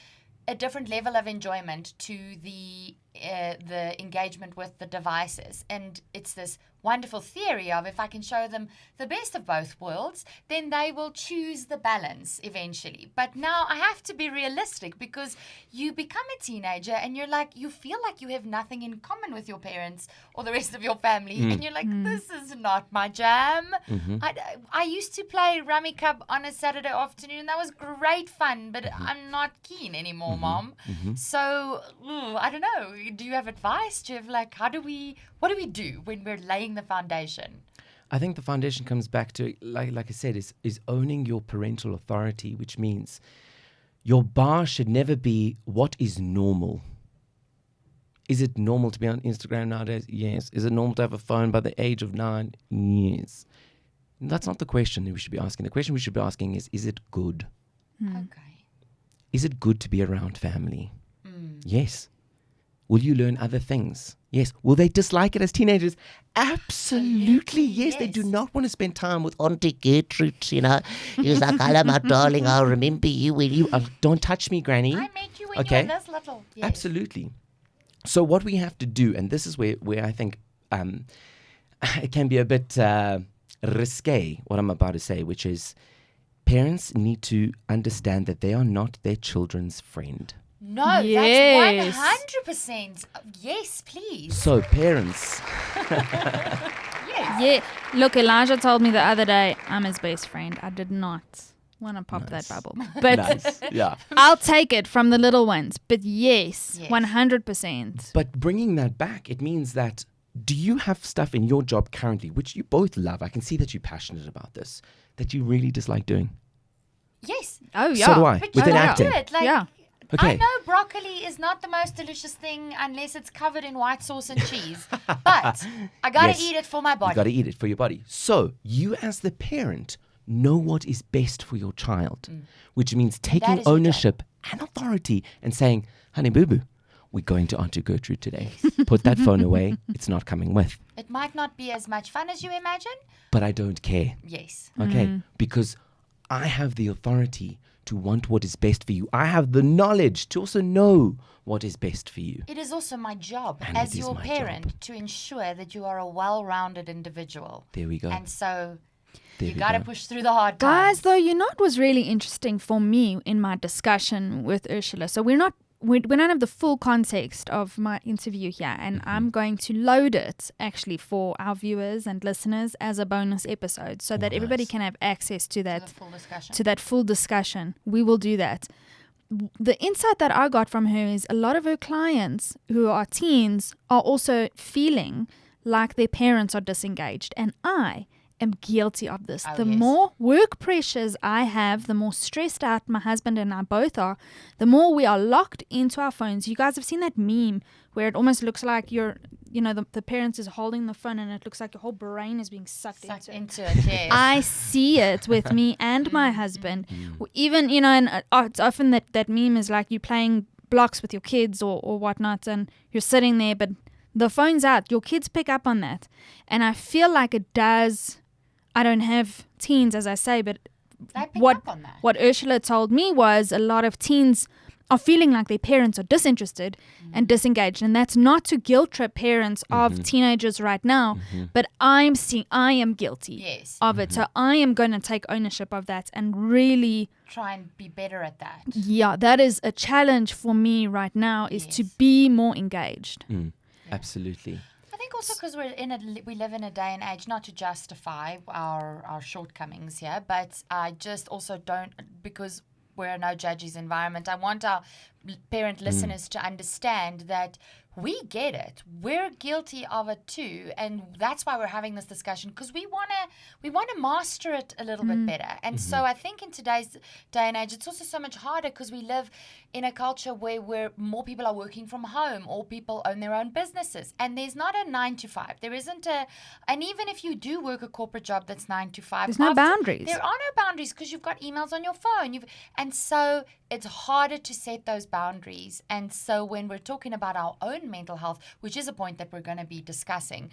a different level of enjoyment to the the engagement with the devices. And it's this wonderful theory of if I can show them the best of both worlds, then they will choose the balance eventually. But now I have to be realistic, because you become a teenager and you feel like you have nothing in common with your parents or the rest of your family. And you're like, this is not my jam. I used to play Rummy Cup on a Saturday afternoon. That was great fun, but I'm not keen anymore, Mom. So, I don't know. Do you have advice? Do you have what do we do when we're laying the foundation? I think the foundation comes back to, like I said, is owning your parental authority, which means your bar should never be what is normal. Is it normal to be on Instagram nowadays? Yes. Is it normal to have a phone by the age of 9? Yes. And that's not the question that we should be asking. The question we should be asking is it good? Okay. Is it good to be around family? Yes. Will you learn other things? Yes. Will they dislike it as teenagers? Absolutely, yes. They do not want to spend time with Auntie Gertrude, you know. He's like, hello, my darling, I'll remember you when you... don't touch me, Granny. I met you when you were this little. Yes. Absolutely. So what we have to do, and this is where I think it can be a bit risque, what I'm about to say, which is parents need to understand that they are not their children's friend. No, Yes. that's 100%. Yes, please. So parents... Yes. Yeah. Look, Elijah told me the other day I'm his best friend. I did not want to pop Nice. that bubble. But Nice. Yeah. I'll take it from the little ones. But yes. 100%. But bringing that back, it means that, do you have stuff in your job currently, which you both love? I can see that you're passionate about this, that you really dislike doing. Yes. Oh, yeah. So do I, But within you acting. do it. Like, Yeah. Okay. I know broccoli is not the most delicious thing unless it's covered in white sauce and cheese. But I got to Yes. eat it for my body. You got to eat it for your body. So you as the parent know what is best for your child, which means taking is your ownership and authority and saying, honey boo-boo, we're going to Auntie Gertrude today. Put that phone away. It's not coming with. It might not be as much fun as you imagine. But I don't care. Yes. Okay? Because I have the authority to want what is best for you. I have the knowledge to also know what is best for you. It is also my job And as it is your my parent job. to ensure that you are a well-rounded individual. There we go. And so There you we got to go. push through the hard Guys, times. though, you know what was really interesting for me in my discussion with Ursula? So we don't have the full context of my interview here, and I'm going to load it actually for our viewers and listeners as a bonus episode so that everybody nice. can have access to The that full discussion. to that full discussion. We will do that. The insight that I got from her is a lot of her clients who are teens are also feeling like their parents are disengaged, and I am guilty of this. Oh, The yes. more work pressures I have, the more stressed out my husband and I both are, the more we are locked into our phones. You guys have seen that meme where it almost looks like the parents is holding the phone and it looks like your whole brain is being sucked Sucked into into it. it, yes. I see it with me and my husband. Even, and it's often that meme is like you playing blocks with your kids or whatnot, and you're sitting there, but the phone's out. Your kids pick up on that. And I feel like it does. I don't have teens, as I say, but They pick what up on that. what Ursula told me was a lot of teens are feeling like their parents are disinterested and disengaged. And that's not to guilt trip parents of teenagers right now, but I am guilty Yes. of it. So I am going to take ownership of that and really, Try and be better at that. yeah, that is a challenge for me right now, is to Yes. be more engaged. Absolutely. I think also because we live in a day and age, not to justify our shortcomings here, but I just also don't, because we're a no judges environment, I want our parent listeners to understand that we get it. We're guilty of it too, and that's why we're having this discussion, because we want to master it a little bit better. And so I think in today's day and age, it's also so much harder because we live in a culture where more people are working from home, or people own their own businesses, and there's not a 9 to 5. There isn't and even if you do work a corporate job that's 9 to 5, There's no boundaries. There are no boundaries because you've got emails on your phone. And so it's harder to set those boundaries. And so when we're talking about our own mental health, which is a point that we're going to be discussing,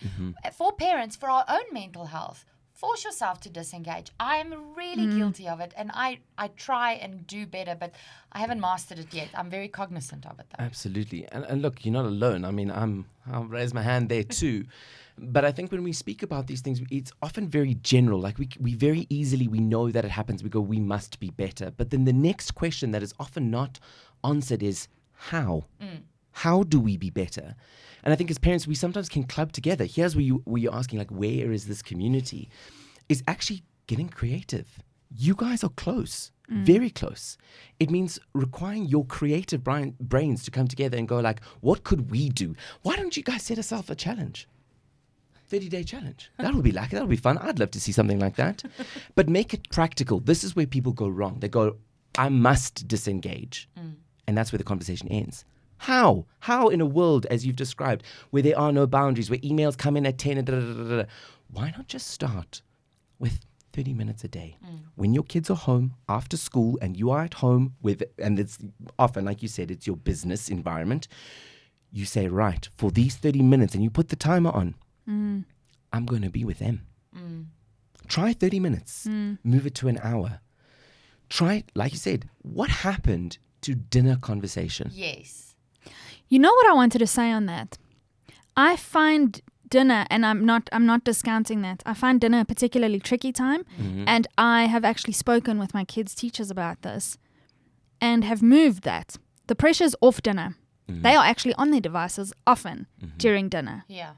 for parents, for our own mental health, force yourself to disengage. I'm really guilty of it, and I try and do better, but I haven't mastered it yet. I'm very cognizant of it, though. Absolutely. And look, you're not alone. I mean, I'll raise my hand there too. But I think when we speak about these things, it's often very general. Like we very easily, we know that it happens. We go, we must be better. But then the next question that is often not answered is how? How do we be better? And I think as parents, we sometimes can club together. Here's where you're asking, like, where is this community? Is actually getting creative. You guys are close, very close. It means requiring your creative brains to come together and go, like, what could we do? Why don't you guys set yourself a challenge? 30-day challenge. That'll be fun. I'd love to see something like that. But make it practical. This is where people go wrong. They go, I must disengage. And that's where the conversation ends. How? How in a world, as you've described, where there are no boundaries, where emails come in at 10 and why not just start with 30 minutes a day? When your kids are home after school and you are at home and it's often, like you said, it's your business environment, you say, right, for these 30 minutes, and you put the timer on, I'm going to be with them. Try 30 minutes. Move it to an hour. Try, like you said, what happened to dinner conversation? Yes. You know what I wanted to say on that? I find dinner, and I'm not discounting that, I find dinner a particularly tricky time. And I have actually spoken with my kids' teachers about this and have moved that. The pressure's off dinner. They are actually on their devices often during dinner. Yeah.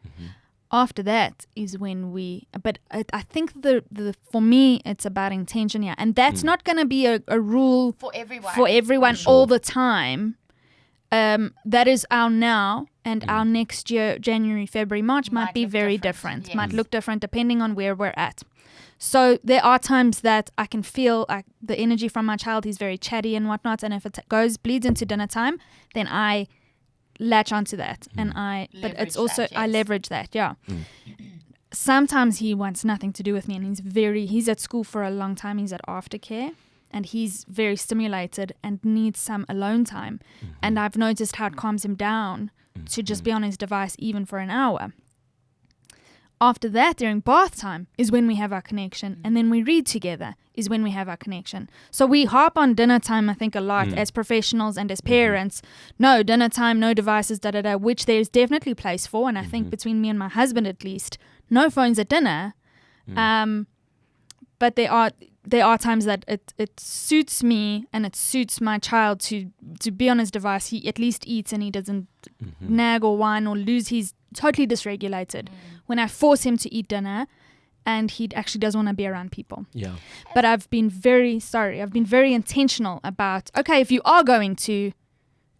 After that is when but I think the for me, it's about intention here. And that's not going to be a rule For everyone. all the time. That is our now, and our next year, January, February, March, might be look very different. different. Might Yes. look different depending on where we're at. So there are times that I can feel the energy from my child. He's very chatty and whatnot. And if it bleeds into dinner time, then I latch onto that. And but it's Leverage also, that, I yes. leverage that, yeah. Sometimes he wants nothing to do with me, and he's at school for a long time. He's at aftercare, and he's very stimulated and needs some alone time. And I've noticed how it calms him down to just be on his device even for an hour. After that, during bath time is when we have our connection. And then we read together is when we have our connection. So we harp on dinner time, I think, a lot as professionals and as parents. No, dinner time, no devices, which there's definitely place for. And I think between me and my husband, at least, no phones at dinner. But there are times that it suits me and it suits my child to be on his device. He at least eats and he doesn't nag or whine or lose. He's totally dysregulated. When I force him to eat dinner, and he actually doesn't want to be around people. Yeah. But I've been very intentional about, okay, if you are going to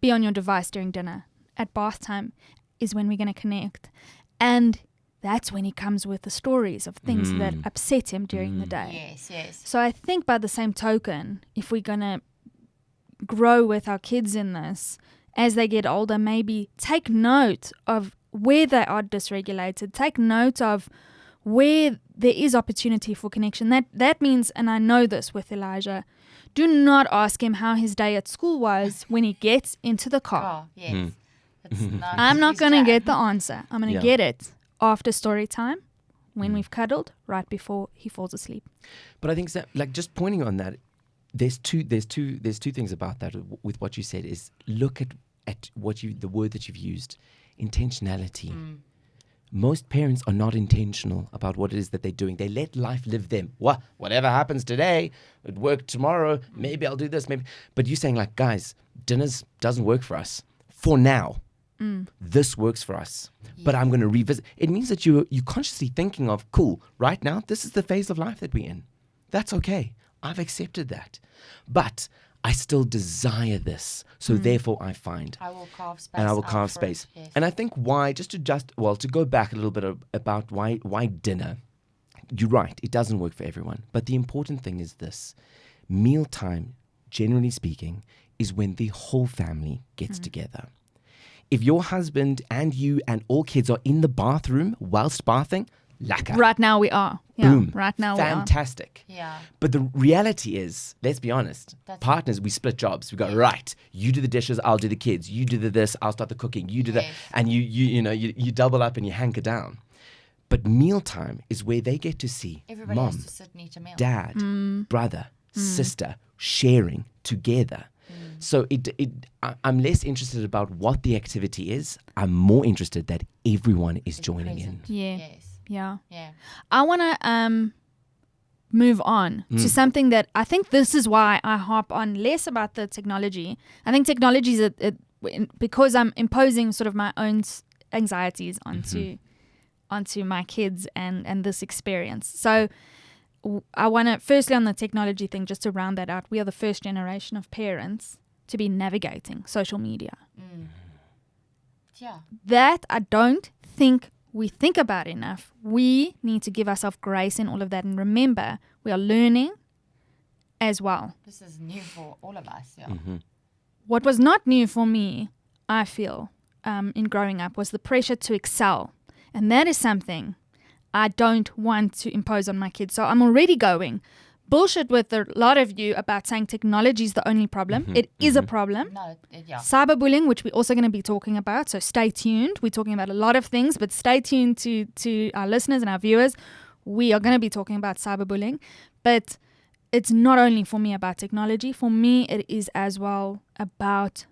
be on your device during dinner, at bath time is when we're going to connect. And that's when he comes with the stories of things that upset him during the day. Yes, yes. So I think by the same token, if we're going to grow with our kids in this, as they get older, maybe take note of where they are dysregulated. Take note of where there is opportunity for connection. That means, and I know this with Elijah, do not ask him how his day at school was when he gets into the car. Oh, yes. It's not I'm not his going to job. get the answer. I'm going to Yeah. get it after story time, when we've cuddled, right before he falls asleep. But I think that, like, just pointing on that, there's two things about that with what you said. Is look at the word that you've used, intentionality. Most parents are not intentional about what it is that they're doing. They let life live them. Whatever happens today, it worked tomorrow. Maybe I'll do this. Maybe, but you're saying, like, guys, dinners doesn't work for us for now. This works for us, but I'm going to revisit. It means that you're consciously thinking of, cool, right now, this is the phase of life that we're in. That's okay. I've accepted that. But I still desire this. So therefore I find. I will carve space. And I will out carve for space. it, yes. And I think why, to go back a little bit about why dinner, you're right, it doesn't work for everyone. But the important thing is this. Mealtime, generally speaking, is when the whole family gets together. If your husband and you and all kids are in the bathroom whilst bathing, lekker. Right now we are. Yeah, Boom. right now we are. Fantastic. Yeah. But the reality is, let's be honest, That's- partners, we split jobs. We go, right, you do the dishes, I'll do the kids. You do this, I'll start the cooking. You do that. Yes. And you double up and you hanker down. But mealtime is where they get to see Everybody mom, has to sit and eat a meal. dad, brother, sister sharing together. So I'm less interested about what the activity is. I'm more interested that everyone is joining in. Yeah. Yes. Yeah. Yeah. I want to move on to something that I think this is why I harp on less about the technology. I think technology is because I'm imposing sort of my own anxieties onto my kids and this experience. So I want to, firstly on the technology thing, just to round that out, we are the first generation of parents to be navigating social media. Yeah. That I don't think we think about enough. We need to give ourselves grace in all of that and remember we are learning as well. This is new for all of us. Yeah. What was not new for me, I feel, in growing up was the pressure to excel. And that is something I don't want to impose on my kids. So I'm already going bullshit with a lot of you about saying technology is the only problem. It is a problem. No, yeah. Cyberbullying, which we're also going to be talking about. So stay tuned. We're talking about a lot of things, but stay tuned to our listeners and our viewers. We are going to be talking about cyberbullying. But it's not only for me about technology. For me, it is as well about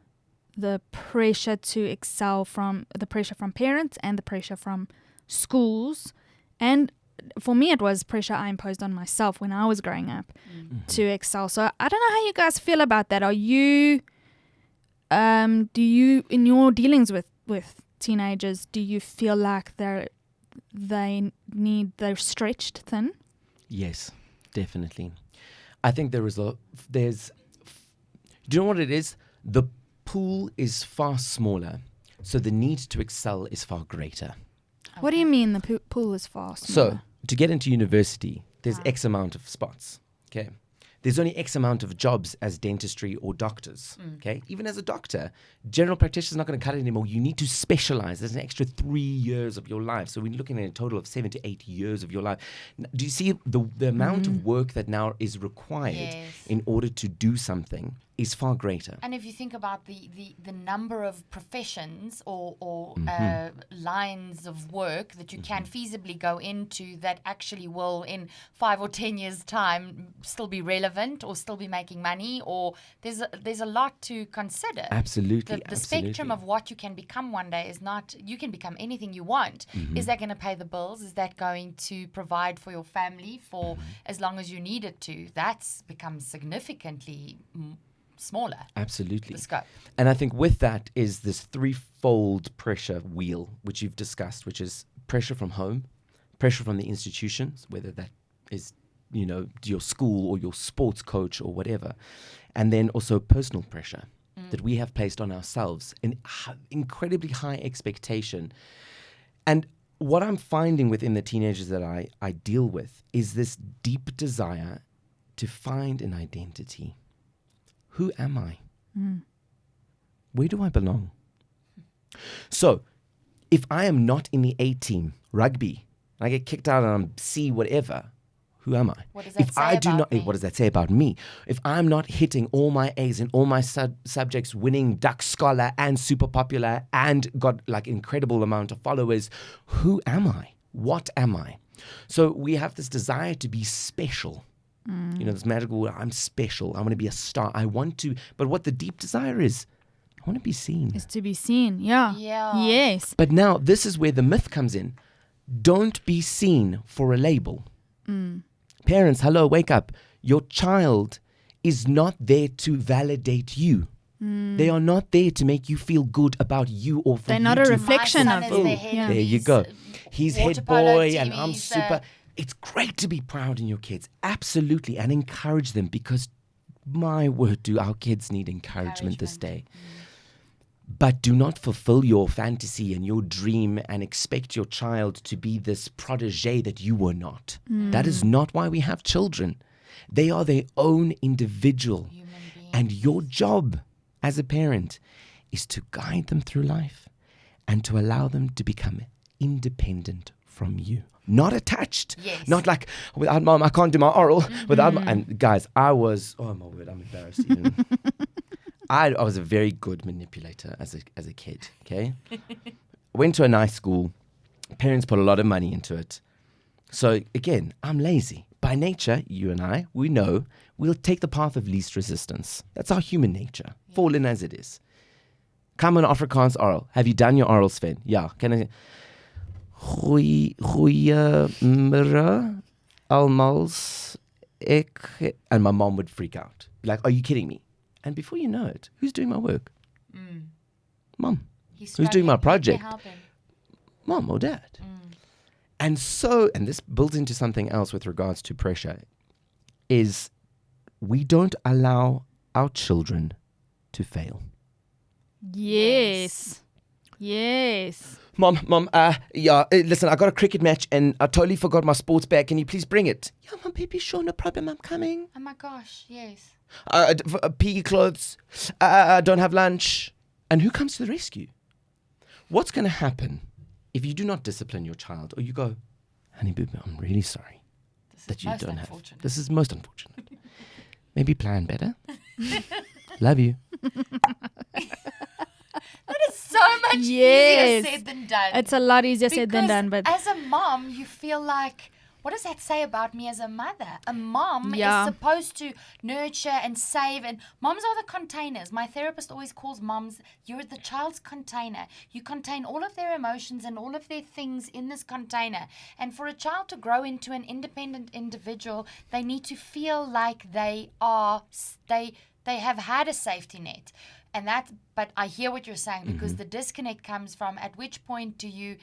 the pressure to excel from the pressure from parents and the pressure from schools. And for me, it was pressure I imposed on myself when I was growing up to excel. So I don't know how you guys feel about that. Are you, do you, in your dealings with teenagers, do you feel like they're stretched thin? Yes, definitely. I think do you know what it is? The pool is far smaller, so the need to excel is far greater. What do you mean the pool is far smaller? So to get into university, there's X amount of spots. Okay. There's only X amount of jobs as dentistry or doctors. Okay. Even as a doctor, general practitioner is not going to cut it anymore. You need to specialize. There's an extra 3 years of your life. So we're looking at a total of 7 to 8 years of your life. Do you see the amount of work that now is required in order to do something is far greater? And if you think about the number of professions or lines of work that you can feasibly go into that actually will in 5 or 10 years' time still be relevant or still be making money, or there's a lot to consider. Absolutely. The spectrum of what you can become one day is not, you can become anything you want. Is that going to pay the bills? Is that going to provide for your family for as long as you need it to? That's become significantly smaller. Absolutely. The scope. And I think with that is this threefold pressure wheel, which you've discussed, which is pressure from home, pressure from the institutions, whether that is, your school or your sports coach or whatever, and then also personal pressure that we have placed on ourselves, an incredibly high expectation. And what I'm finding within the teenagers that I deal with is this deep desire to find an identity. Who am I? Where do I belong? So, if I am not in the A team, rugby, and I get kicked out and I'm C whatever, who am I? What does that If say I do about not, me? what does that say about me? If I'm not hitting all my A's in all my subjects, winning Duck Scholar and super popular and got like incredible amount of followers, who am I? What am I? So we have this desire to be special. This magical word, I'm special. I want to be a star. I want to, but what the deep desire is, I want to be seen. Is to be seen. Yeah. Yes. But now this is where the myth comes in. Don't be seen for a label. Parents, hello, wake up. Your child is not there to validate you. They are not there to make you feel good about you or for They're you not a to reflection My son of is you. the head Yeah. of There you his, go. He's water head polo boy team, and I'm he's, super. It's great to be proud in your kids. Absolutely. And encourage them because, my word, do our kids need encouragement this day. But do not fulfill your fantasy and your dream and expect your child to be this protege that you were not. That is not why we have children. They are their own individual. And your job as a parent is to guide them through life and to allow them to become independent from you. Not attached. Yes. Not like, without mom, I can't do my oral. Without mom. And guys, I was, oh my word, I'm embarrassed even. I was a very good manipulator as a kid, okay? Went to a nice school, Parents put a lot of money into it. So again, I'm lazy. By nature, you and I, we know we'll take the path of least resistance. That's our human nature, fallen as it is. Come on, Afrikaans oral. Have you done your oral, Sven? Yeah. Can I? Goeiemiddag, almals. And my mom would freak out. Like, are you kidding me? And before you know it, who's doing my work? Mom. Who's doing my project? Mom or dad. And this builds into something else with regards to pressure, is we don't allow our children to fail. Yes. Mom, listen, I got a cricket match and I totally forgot my sports bag. Can you please bring it? Yeah, Mom, baby, sure, no problem, I'm coming. Oh my gosh, yes. PE clothes, I don't have lunch. And who comes to the rescue? What's going to happen if you do not discipline your child, or you go, honey boo, I'm really sorry that you don't have. This is most unfortunate. Maybe plan better. Love you. That is so much easier said than done. It's a lot easier said than done. But as a mom, you feel like, what does that say about me as a mother? A mom is supposed to nurture and save, and moms are the containers. My therapist always calls moms, you're the child's container. You contain all of their emotions and all of their things in this container. And for a child to grow into an independent individual, they need to feel like they have had a safety net. But I hear what you're saying, because the disconnect comes from, at which point do you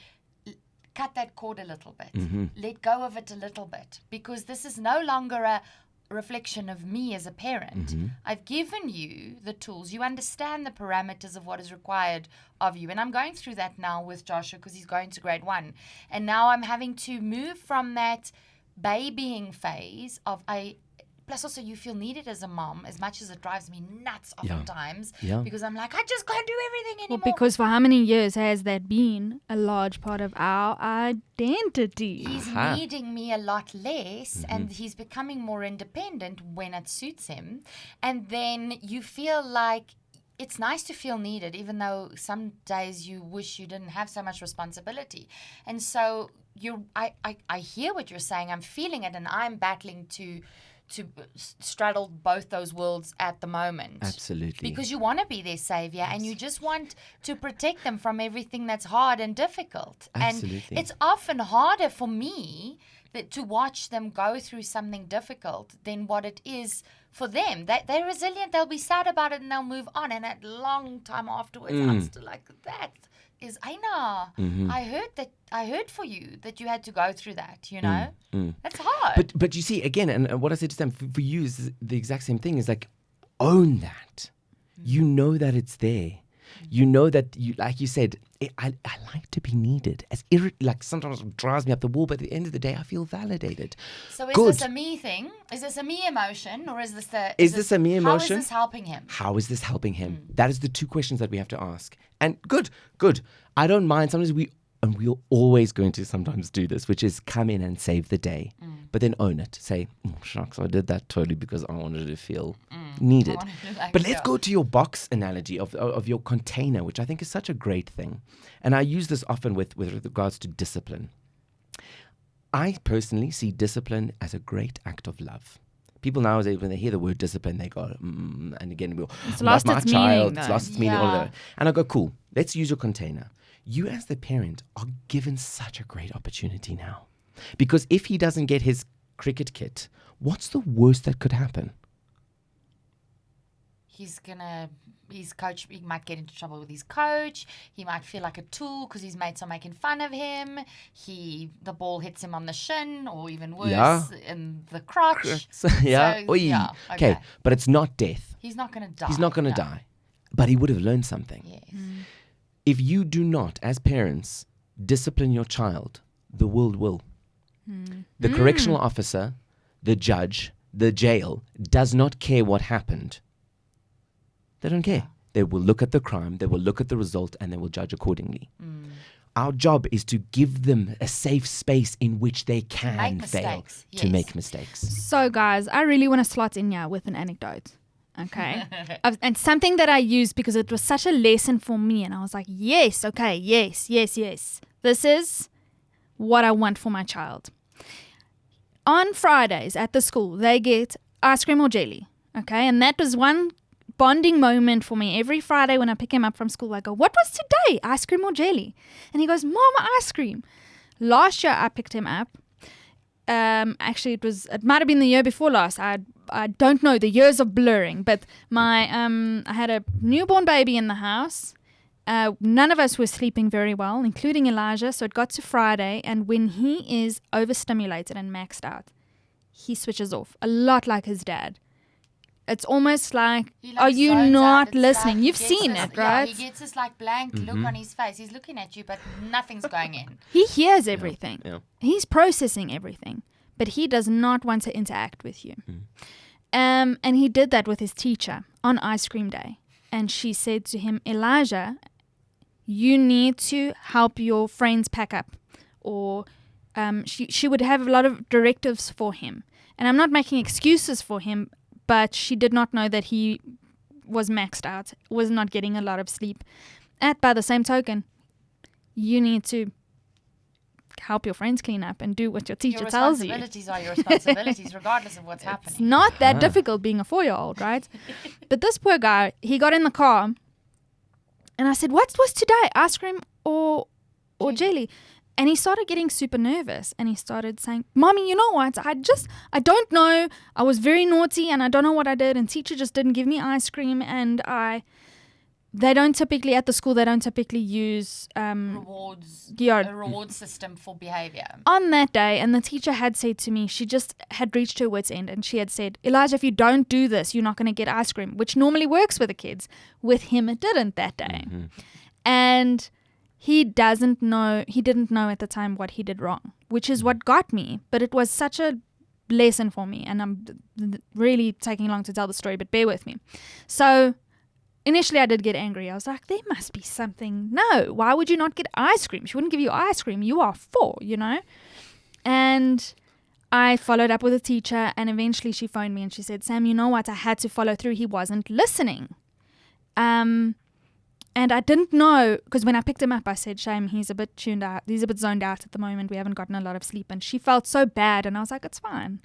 cut that cord a little bit, let go of it a little bit, because this is no longer a reflection of me as a parent. I've given you the tools. You understand the parameters of what is required of you. And I'm going through that now with Joshua, because he's going to grade 1. And now I'm having to move from that babying phase of plus also you feel needed as a mom, as much as it drives me nuts oftentimes, because I'm like, I just can't do everything anymore. Well, because for how many years has that been a large part of our identity? He's needing me a lot less, and he's becoming more independent when it suits him. And then you feel like it's nice to feel needed, even though some days you wish you didn't have so much responsibility. And so I hear what you're saying. I'm feeling it, and I'm battling to straddle both those worlds at the moment. Absolutely. Because you want to be their savior, and you just want to protect them from everything that's hard and difficult. Absolutely. And it's often harder for me to watch them go through something difficult than what it is for them. They're resilient, they'll be sad about it, and they'll move on. And a long time afterwards, I'm still like, that is, I know. I heard for you that you had to go through that, you know? That's hard. But you see, again, and what I said to them, for you is the exact same thing, is like, own that. You know that it's there. You know that, you, like you said, I like to be needed. Like sometimes it drives me up the wall, but at the end of the day, I feel validated. So is this a me thing? Is this a me emotion? Or is this this a me emotion? How is this helping him? How is this helping him? That is the two questions that we have to ask. And good. I don't mind. Sometimes we're always going to sometimes do this, which is come in and save the day. But then own it. Say, shucks, I did that totally because I wanted to feel needed. But let's go to your box analogy of your container, which I think is such a great thing. And I use this often with regards to discipline. I personally see discipline as a great act of love. People nowadays, when they hear the word discipline, they go, and again, we'll, it's lost its meaning. It's lost its meaning. All of that. And I go, cool, let's use your container. You as the parent are given such a great opportunity now. Because if he doesn't get his cricket kit, what's the worst that could happen? His coach, he might get into trouble with his coach. He might feel like a tool because his mates are making fun of him. The ball hits him on the shin, or even worse, in the crotch. Okay, but it's not death. He's not going to die. He's not going to die. But he would have learned something. Yes. If you do not, as parents, discipline your child, the world will. The correctional officer, the judge, the jail does not care what happened. They don't care. They will look at the crime, they will look at the result, and they will judge accordingly. Our job is to give them a safe space in which they can fail, to make mistakes. So, guys, I really want to slot in here with an anecdote. Okay. And something that I used because it was such a lesson for me. And I was like, yes, okay, yes. This is what I want for my child. On Fridays at the school, they get ice cream or jelly. Okay, and that was one bonding moment for me. Every Friday when I pick him up from school, I go, what was today? Ice cream or jelly? And he goes, Mom, ice cream. Last year I picked him up. Actually, it might have been the year before last. I don't know. The years are blurring. But I had a newborn baby in the house. None of us were sleeping very well, including Elijah. So it got to Friday, and when he is overstimulated and maxed out, he switches off, a lot like his dad. It's almost like, are you not listening? You've seen it, right? Yeah, he gets this like blank look on his face. He's looking at you, but nothing's going in. He hears everything. Yeah. He's processing everything, but he does not want to interact with you. And he did that with his teacher on ice cream day. And she said to him, Elijah, you need to help your friends pack up. Or she would have a lot of directives for him. And I'm not making excuses for him, but she did not know that he was maxed out, was not getting a lot of sleep. By the same token, you need to help your friends clean up and do what your teacher tells you. Your responsibilities are your responsibilities, regardless of what's happening. It's not that difficult being a 4-year-old, right? But this poor guy, he got in the car, and I said, what was today, ice cream or jelly? And he started getting super nervous, and he started saying, Mommy, you know what? I don't know. I was very naughty, and I don't know what I did, and teacher just didn't give me ice cream, and they don't typically, at the school, they don't typically use rewards, a reward system for behavior. On that day, and the teacher had said to me, she just had reached her wit's end, and she had said, Elijah, if you don't do this, you're not going to get ice cream, which normally works with the kids. With him, it didn't that day. And he didn't know at the time what he did wrong, which is what got me. But it was such a lesson for me, and I'm really taking long to tell the story, but bear with me. So initially I did get angry. I was like, there must be something. No, why would you not get ice cream? She wouldn't give you ice cream. You are 4, you know? And I followed up with a teacher, and eventually she phoned me and she said, Sam, you know what? I had to follow through. He wasn't listening. And I didn't know, because when I picked him up, I said, Shame, he's a bit tuned out. He's a bit zoned out at the moment. We haven't gotten a lot of sleep. And she felt so bad. And I was like, it's fine.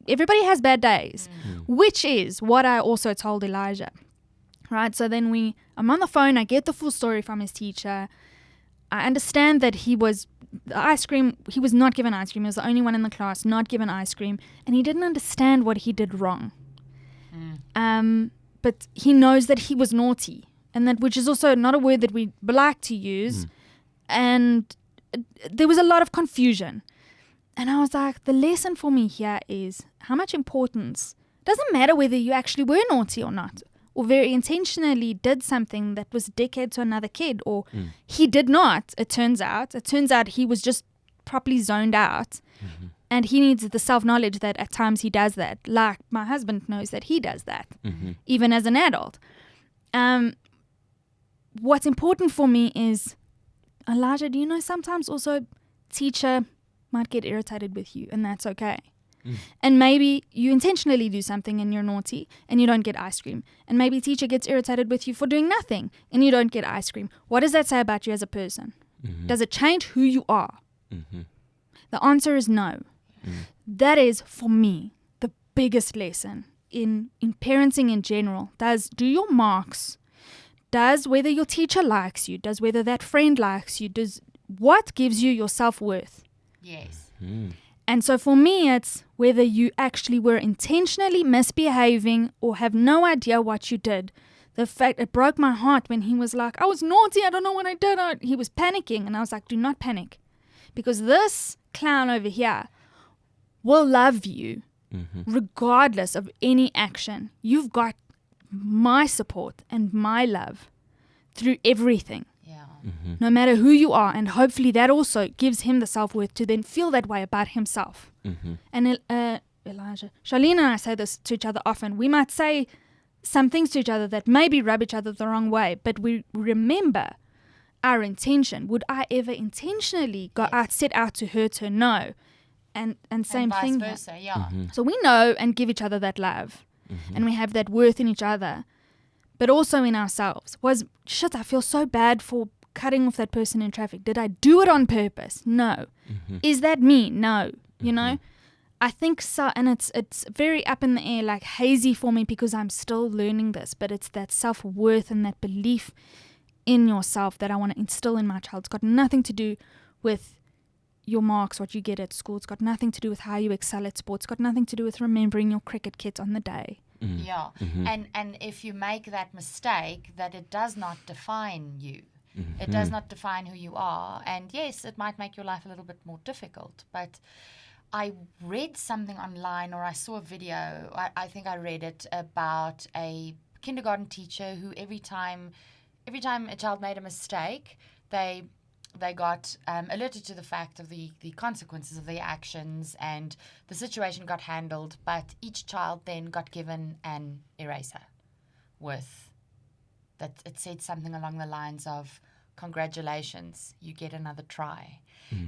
Everybody has bad days, which is what I also told Elijah. Right? So then I'm on the phone. I get the full story from his teacher. I understand that he was not given ice cream. He was the only one in the class not given ice cream. And he didn't understand what he did wrong. But he knows that he was naughty. And that, which is also not a word that we like to use. And there was a lot of confusion. And I was like, the lesson for me here is how much importance. It doesn't matter whether you actually were naughty or not, or very intentionally did something that was a dickhead to another kid, or he did not, it turns out. It turns out he was just properly zoned out. And he needs the self-knowledge that at times he does that. Like my husband knows that he does that, even as an adult. What's important for me is, Elijah, do you know sometimes also teacher might get irritated with you, and that's okay. And maybe you intentionally do something and you're naughty and you don't get ice cream. And maybe teacher gets irritated with you for doing nothing and you don't get ice cream. What does that say about you as a person? Does it change who you are? The answer is no. That is, for me, the biggest lesson in parenting in general. Do your marks, does whether your teacher likes you, does whether that friend likes you, does what gives you your self-worth? Yes. And so for me, it's whether you actually were intentionally misbehaving or have no idea what you did. The fact, it broke my heart when he was like, I was naughty, I don't know what I did. He was panicking, and I was like, do not panic. Because this clown over here will love you regardless of any action. You've got my support and my love through everything. No matter who you are, and hopefully that also gives him the self-worth to then feel that way about himself. And Elijah, Charlene and I say this to each other often. We might say some things to each other that maybe rub each other the wrong way, but we remember our intention. Would I ever intentionally set out to hurt her? No. And same vice thing versa, So we know and give each other that love, and we have that worth in each other, but also in ourselves. I feel so bad for cutting off that person in traffic? Did I do it on purpose? No. Is that me? No. You know? I think so, and it's very up in the air, like hazy for me because I'm still learning this, but it's that self-worth and that belief in yourself that I want to instill in my child. It's got nothing to do with your marks, what you get at school. It's got nothing to do with how you excel at sports. It's got nothing to do with remembering your cricket kits on the day. Yeah. And if you make that mistake, that it does not define you. It does not define who you are. And yes, it might make your life a little bit more difficult. But I read something online, or I saw a video, I think I read it, about a kindergarten teacher who every time a child made a mistake, they got alerted to the fact of the consequences of their actions, and the situation got handled, but each child then got given an eraser with that it said something along the lines of, congratulations, you get another try.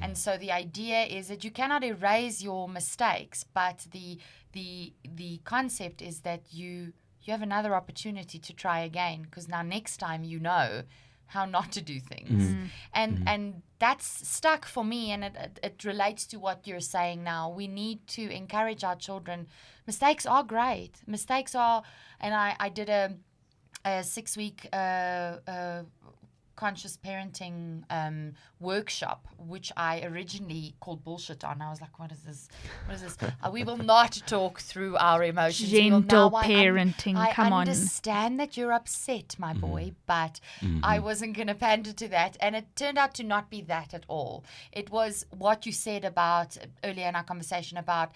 And so the idea is that you cannot erase your mistakes, but the concept is that you have another opportunity to try again, because now next time you know how not to do things. And that's stuck for me, and it relates to what you're saying now. We need to encourage our children. Mistakes are great. Mistakes are, and I did a 6-week conscious parenting workshop, which I originally called bullshit on. I was like, what is this? We will not talk through our emotions. Gentle parenting, come on. I understand that you're upset, my boy, but I wasn't going to pander to that. And it turned out to not be that at all. It was what you said about earlier in our conversation about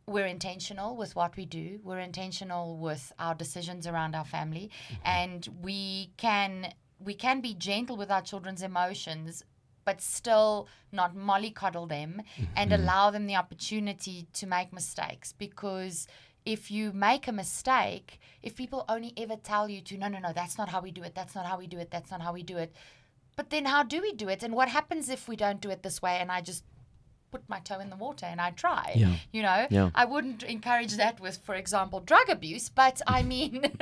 we're intentional with what we do. We're intentional with our decisions around our family. And we can be gentle with our children's emotions, but still not mollycoddle them and allow them the opportunity to make mistakes. Because if you make a mistake, if people only ever tell you to, no, that's not how we do it, that's not how we do it, that's not how we do it, but then how do we do it? And what happens if we don't do it this way and I just put my toe in the water and I try? I wouldn't encourage that with, for example, drug abuse, but I mean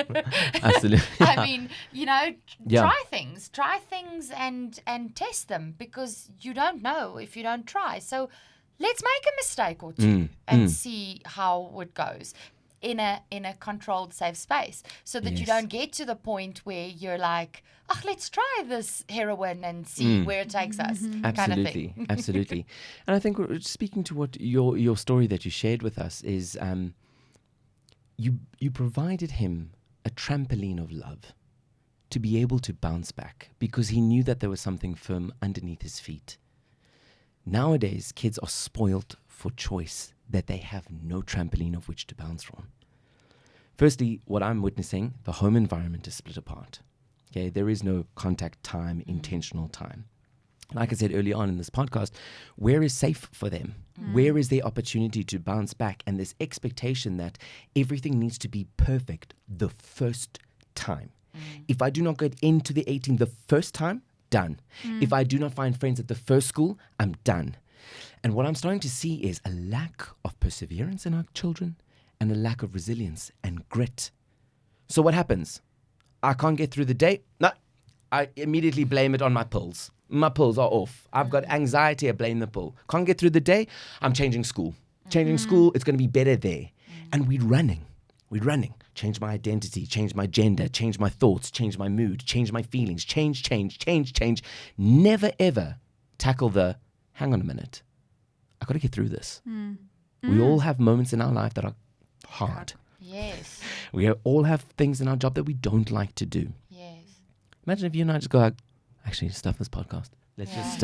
Absolutely. I mean, try things and test them, because you don't know if you don't try. So let's make a mistake or two and see how it goes in a controlled, safe space, so that you don't get to the point where you're like, let's try this heroin and see where it takes us. Absolutely, kind of thing. Absolutely. And I think speaking to what your story that you shared with us is, you provided him a trampoline of love to be able to bounce back, because he knew that there was something firm underneath his feet. Nowadays, kids are spoiled for choice, that they have no trampoline of which to bounce from. Firstly, what I'm witnessing, the home environment is split apart. Okay, there is no contact time, intentional time. Like I said early on in this podcast, where is safe for them? Where is their opportunity to bounce back? And this expectation that everything needs to be perfect the first time. If I do not get into the 18 the first time, done. If I do not find friends at the first school, I'm done. And what I'm starting to see is a lack of perseverance in our children and a lack of resilience and grit. So what happens? I can't get through the day. No, I immediately blame it on my pills. My pills are off. I've got anxiety, I blame the pill. Can't get through the day, I'm changing school. Changing school, it's going to be better there. And we're running. Change my identity, change my gender, change my thoughts, change my mood, change my feelings, change. Never ever tackle the, hang on a minute, I got to get through this. We all have moments in our life that are hard. Yes. We all have things in our job that we don't like to do. Yes. Imagine if you and I just go like, actually, stuff this podcast. Let's just,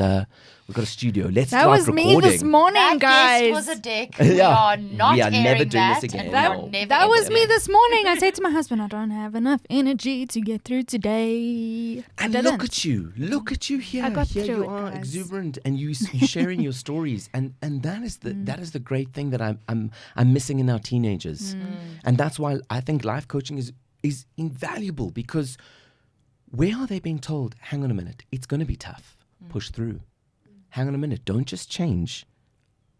we've got a studio. Let's that start was recording. me this morning, That guys. guest was a dick. We are not We are never airing doing that, this again. and No. we're never That was ever me doing this morning. I said to my husband, I don't have enough energy to get through today. And look at you here. I got here through you it, are, guys. exuberant, and you're sharing your stories, and that is the great thing that I'm missing in our teenagers, and that's why I think life coaching is invaluable, because where are they being told, hang on a minute, it's going to be tough, push through. Hang on a minute, don't just change,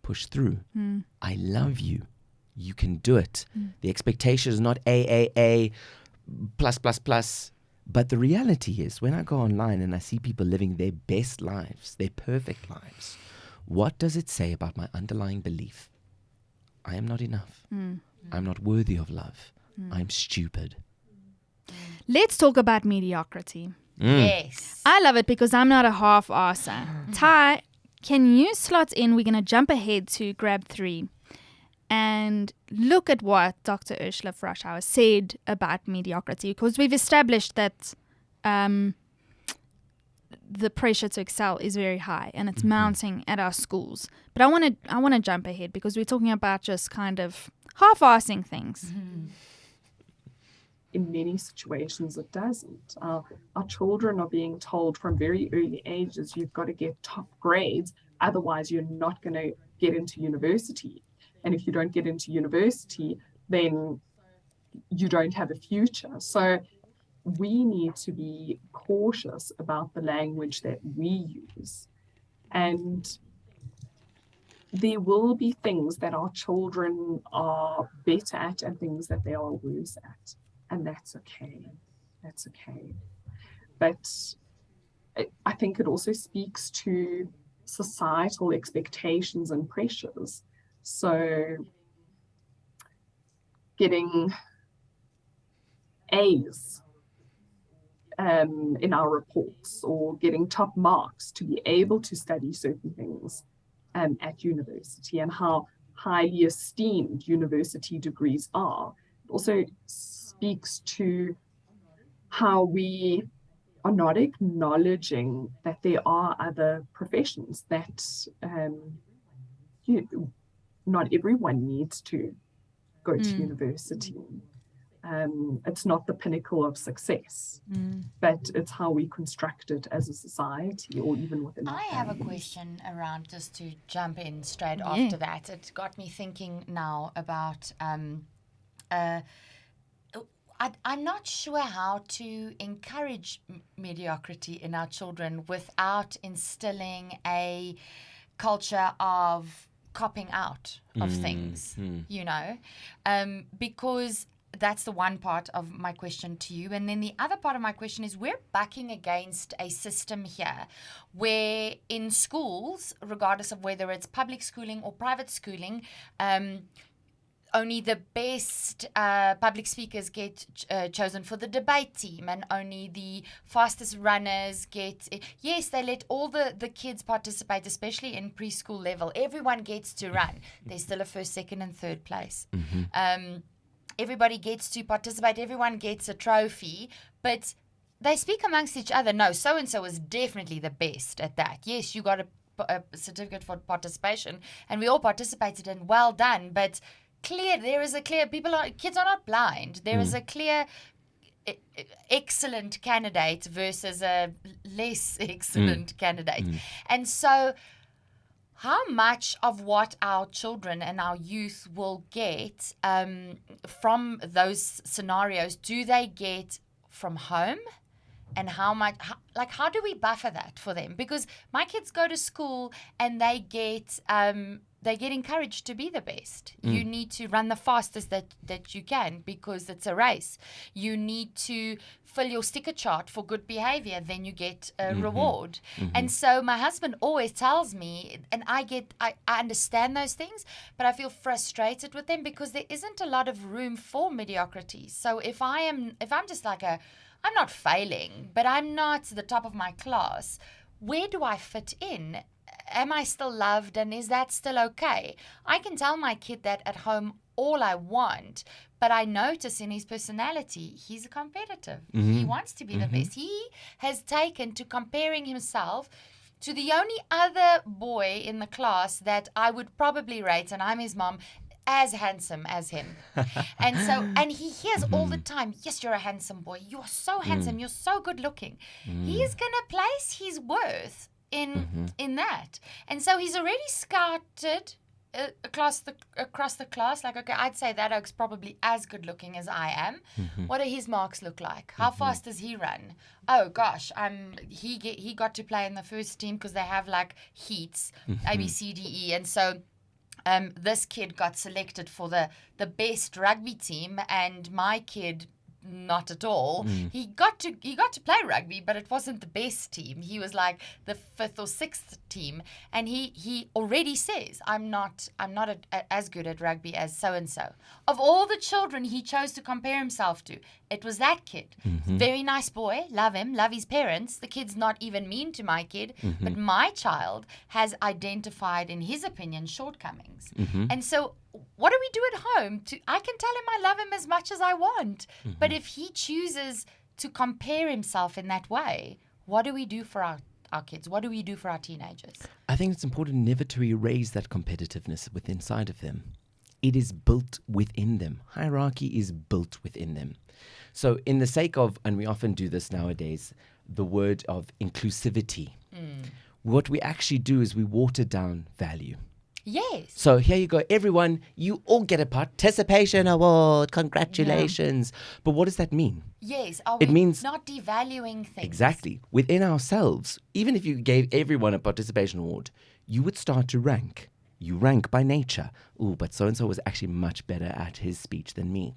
push through. I love you. You can do it. The expectation is not A, plus, But the reality is, when I go online and I see people living their best lives, their perfect lives, what does it say about my underlying belief? I am not enough. I'm not worthy of love. I'm stupid. Let's talk about mediocrity. Yes. I love it because I'm not a half-arser. Ty, can you slot in? We're going to jump ahead to grab 3 and look at what Dr. Ursula Froschauer said about mediocrity, because we've established that the pressure to excel is very high and it's mounting at our schools. But I want to jump ahead because we're talking about just kind of half-arsing things. In many situations, it doesn't. Our children are being told from very early ages, you've got to get top grades, otherwise you're not going to get into university. And if you don't get into university, then you don't have a future. So we need to be cautious about the language that we use. And there will be things that our children are better at and things that they are worse at. And that's okay. That's okay. But I think it also speaks to societal expectations and pressures. So getting A's in our reports or getting top marks to be able to study certain things at university, and how highly esteemed university degrees are. It also speaks to how we are not acknowledging that there are other professions that not everyone needs to go to university. It's not the pinnacle of success, but it's how we construct it as a society or even within our I have a families. question around, just to jump in straight after that. It got me thinking now about I'm not sure how to encourage mediocrity in our children without instilling a culture of copping out of things, you know, because that's the one part of my question to you. And then the other part of my question is, we're bucking against a system here where in schools, regardless of whether it's public schooling or private schooling, only the best public speakers get chosen for the debate team, and only the fastest runners get... Yes, they let all the kids participate, especially in preschool level. Everyone gets to run. There's still a first, second, and third place. Everybody gets to participate. Everyone gets a trophy. But they speak amongst each other. No, so-and-so is definitely the best at that. Yes, you got a certificate for participation, and we all participated, and well done. But... kids are not blind. There is a clear excellent candidate versus a less excellent candidate. And so how much of what our children and our youth will get from those scenarios do they get from home? And how do we buffer that for them? Because my kids go to school and they get encouraged to be the best. You need to run the fastest that you can because it's a race. You need to fill your sticker chart for good behavior, then you get a reward. And so my husband always tells me, and I understand those things, but I feel frustrated with them because there isn't a lot of room for mediocrity. So if I'm just like I'm not failing, but I'm not the top of my class, where do I fit in? Am I still loved, and is that still okay? I can tell my kid that at home all I want, but I notice in his personality, he's competitive. He wants to be the best. He has taken to comparing himself to the only other boy in the class that I would probably rate, and I'm his mom, as handsome as him. And he hears all the time, yes, you're a handsome boy. You're so handsome. You're so good looking. He's going to place his worth in that. And so he's already scouted across the class. Like, okay, I'd say that Oak's probably as good looking as I am. What do his marks look like? How fast does he run? Oh gosh, he got to play in the first team because they have like heats, A, B, C, D, E. And so this kid got selected for the best rugby team, and my kid not at all. He got to play rugby, but it wasn't the best team. He was like the 5th or 6th team, and he already says, I'm not as good at rugby as so and so. Of all the children he chose to compare himself to, it was that kid. Very nice boy, love him, love his parents. The kid's not even mean to my kid, but my child has identified, in his opinion, shortcomings. And so what do we do at home? I can tell him I love him as much as I want, but if he chooses to compare himself in that way, what do we do for our kids? What do we do for our teenagers? I think it's important never to erase that competitiveness within inside of them. It is built within them. Hierarchy is built within them. So in the sake of, and we often do this nowadays, the word of inclusivity, what we actually do is we water down value. Yes. So here you go, everyone, you all get a participation award. Congratulations. Yeah. But what does that mean? Yes. It means not devaluing things. Exactly. Within ourselves, even if you gave everyone a participation award, you would start to rank. You rank by nature. Oh, but so-and-so was actually much better at his speech than me.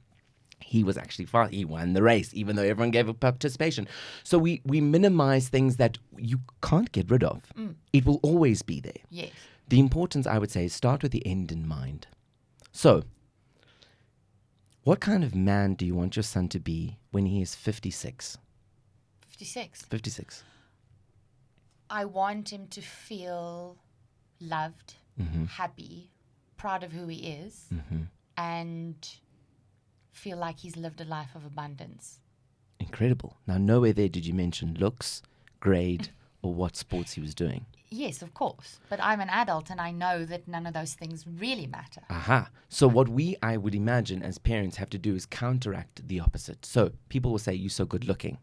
He was actually fast. He won the race, even though everyone gave a participation. So we minimize things that you can't get rid of. It will always be there. Yes. The importance, I would say, is start with the end in mind. So, what kind of man do you want your son to be when he is 56? 56. 56. I want him to feel loved, happy, proud of who he is, and feel like he's lived a life of abundance. Incredible. Now, nowhere there did you mention looks, grade, or what sports he was doing. Yes, of course. But I'm an adult and I know that none of those things really matter. Aha. So what I would imagine as parents have to do is counteract the opposite. So people will say, you're so good looking.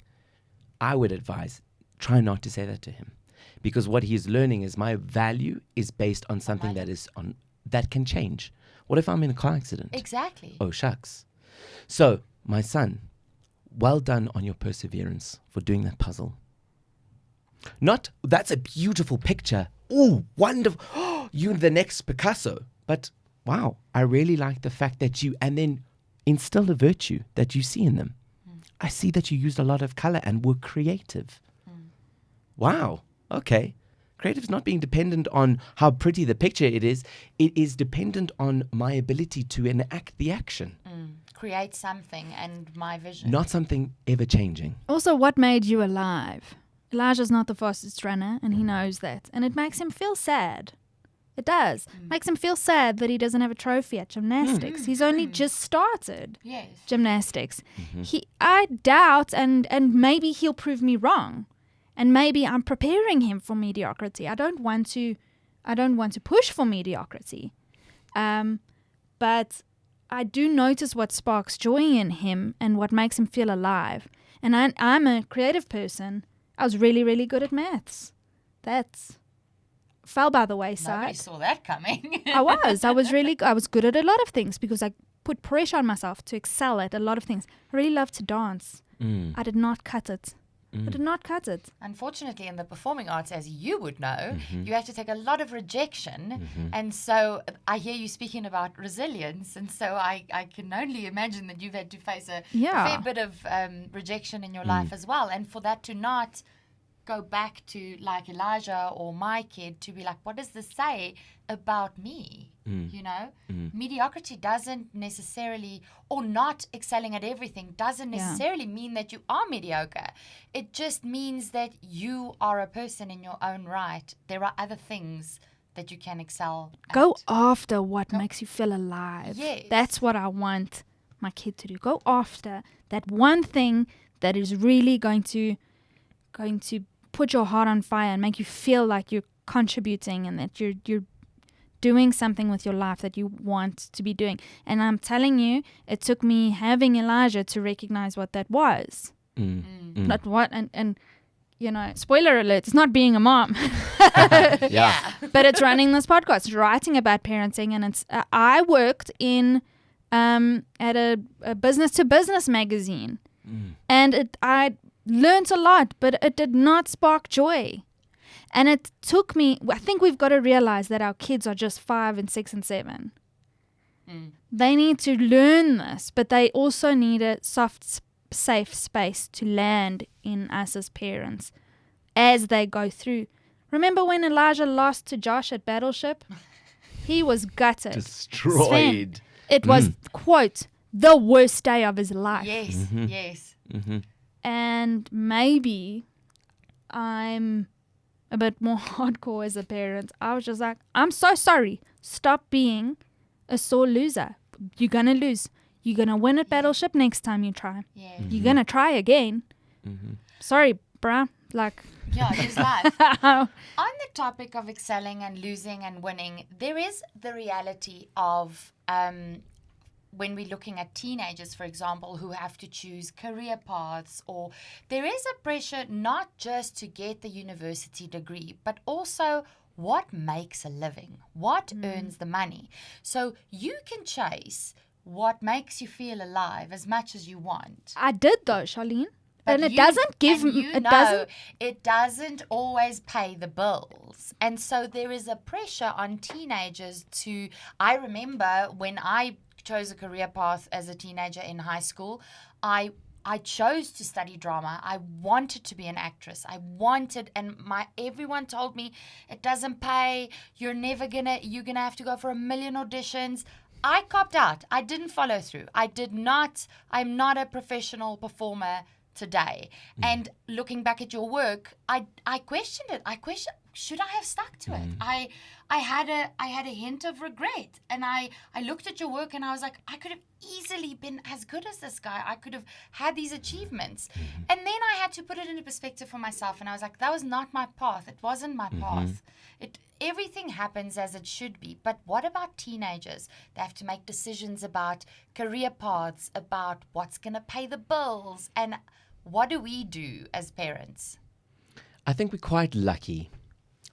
I would advise, try not to say that to him. Because what he is learning is my value is based on something that can change. What if I'm in a car accident? Exactly. Oh, shucks. So, my son, well done on your perseverance for doing that puzzle. Not, that's a beautiful picture. Oh, wonderful. Oh, you're the next Picasso. But, wow, I really like the fact that and then instill the virtue that you see in them. I see that you used a lot of color and were creative. Wow, okay. Creative is not being dependent on how pretty the picture it is. It is dependent on my ability to enact the action. Create something and my vision. Not something ever changing. Also, what made you alive? Elijah's not the fastest runner, and he knows that. And it makes him feel sad. It does. Makes him feel sad that he doesn't have a trophy at gymnastics. He's only just started gymnastics. I doubt, and maybe he'll prove me wrong. And maybe I'm preparing him for mediocrity. I don't want to push for mediocrity. But I do notice what sparks joy in him and what makes him feel alive. And I'm a creative person. I was really, really good at maths. That fell by the wayside. Nobody saw that coming. I was good at a lot of things because I put pressure on myself to excel at a lot of things. I really love to dance. I did not cut it. I did not cut it. Unfortunately, in the performing arts, as you would know, you have to take a lot of rejection. And so I hear you speaking about resilience. And so I can only imagine that you've had to face a fair bit of rejection in your life as well. And for that to not go back to like Elijah or my kid to be like, what does this say about me? You know, mediocrity doesn't necessarily, or not excelling at everything doesn't necessarily mean that you are mediocre. It just means that you are a person in your own right. There are other things that you can excel at. Go after what makes you feel alive. Yes. That's what I want my kid to do. Go after that one thing that is really going to put your heart on fire and make you feel like you're contributing and that you're doing something with your life that you want to be doing. And I'm telling you, it took me having Elijah to recognize what that was. Not what, and you know, spoiler alert, it's not being a mom. Yeah. But it's running this podcast, writing about parenting, and it's I worked in at a business-to-business magazine, and I learned a lot, but it did not spark joy. And it took me, I think we've got to realize that our kids are just 5 and 6 and 7. They need to learn this, but they also need a soft safe space to land in us as parents as they go through. Remember when Elijah lost to Josh at Battleship? He was gutted. Destroyed. Sven, it was, quote, the worst day of his life. Yes, yes. And maybe I'm a bit more hardcore as a parent. I was just like, I'm so sorry. Stop being a sore loser. You're going to lose. You're going to win at Battleship next time you try. Yeah. You're going to try again. Sorry, bruh. Like, Yeah, his life. On the topic of excelling and losing and winning, there is the reality of when we're looking at teenagers, for example, who have to choose career paths, or there is a pressure not just to get the university degree, but also what makes a living, what earns the money. So you can chase what makes you feel alive as much as you want. I did though, Charlene. But And it doesn't give me, it doesn't always pay the bills. And so there is a pressure on teenagers to, I remember when I chose a career path as a teenager in high school, I chose to study drama. I wanted to be an actress. Everyone told me it doesn't pay. You're gonna have to go for 1 million auditions. I copped out. I didn't follow through. I'm not a professional performer today. And looking back at your work, I questioned it. Should I have stuck to it? I had a hint of regret, and I looked at your work and I was like, I could have easily been as good as this guy. I could have had these achievements. And then I had to put it into perspective for myself, and I was like, that was not my path. It wasn't my path. Everything happens as it should be. But what about teenagers? They have to make decisions about career paths, about what's going to pay the bills, and what do we do as parents? I think we're quite lucky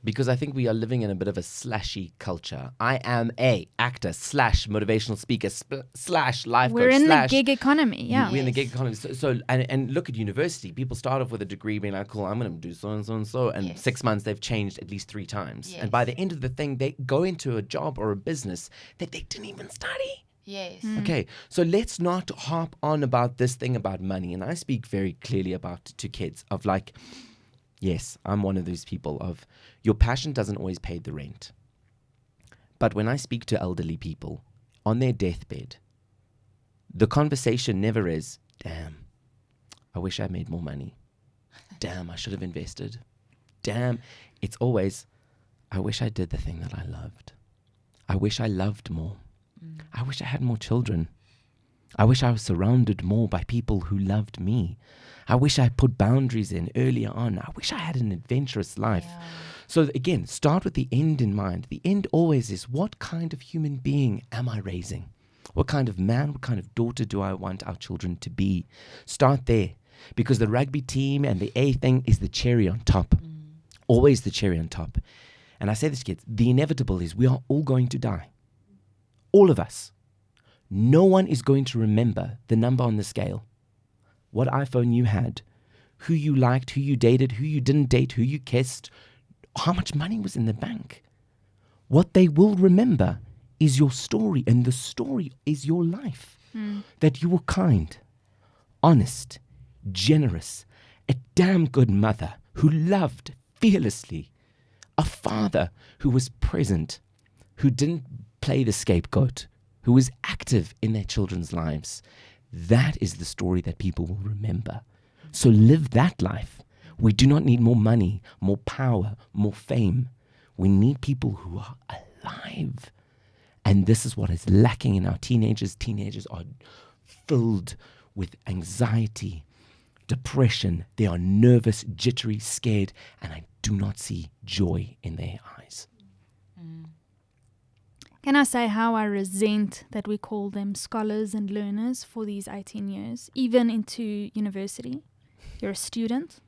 because I think we are living in a bit of a slashy culture. I am a actor / motivational speaker / life coach. We're in the gig economy, yeah. We're in the gig economy. So and look at university. People start off with a degree being like, cool, I'm going to do so and so and so. And 6 months, they've changed at least 3 times. Yes. And by the end of the thing, they go into a job or a business that they didn't even study. Yes. Okay, so let's not harp on about this thing about money. And I speak very clearly about to kids of like, yes, I'm one of those people of your passion doesn't always pay the rent. But when I speak to elderly people on their deathbed, the conversation never is, damn, I wish I made more money. Damn, I should have invested. Damn, it's always, I wish I did the thing that I loved. I wish I loved more. I wish I had more children. I wish I was surrounded more by people who loved me. I wish I put boundaries in earlier on. I wish I had an adventurous life. Yeah. So again, start with the end in mind. The end always is, what kind of human being am I raising? What kind of man, what kind of daughter do I want our children to be? Start there. Because the rugby team and the A thing is the cherry on top. Always the cherry on top. And I say this, kids, the inevitable is we are all going to die. All of us. No one is going to remember the number on the scale. What iPhone you had, who you liked, who you dated, who you didn't date, who you kissed, how much money was in the bank. What they will remember is your story, and the story is your life. That you were kind, honest, generous, a damn good mother who loved fearlessly, a father who was present, who didn't play the scapegoat, who was active in their children's lives. That is the story that people will remember. So live that life. We do not need more money, more power, more fame. We need people who are alive. And this is what is lacking in our teenagers. Teenagers are filled with anxiety, depression. They are nervous, jittery, scared, and I do not see joy in their eyes. Can I say how I resent that we call them scholars and learners for these 18 years, even into university? You're a student.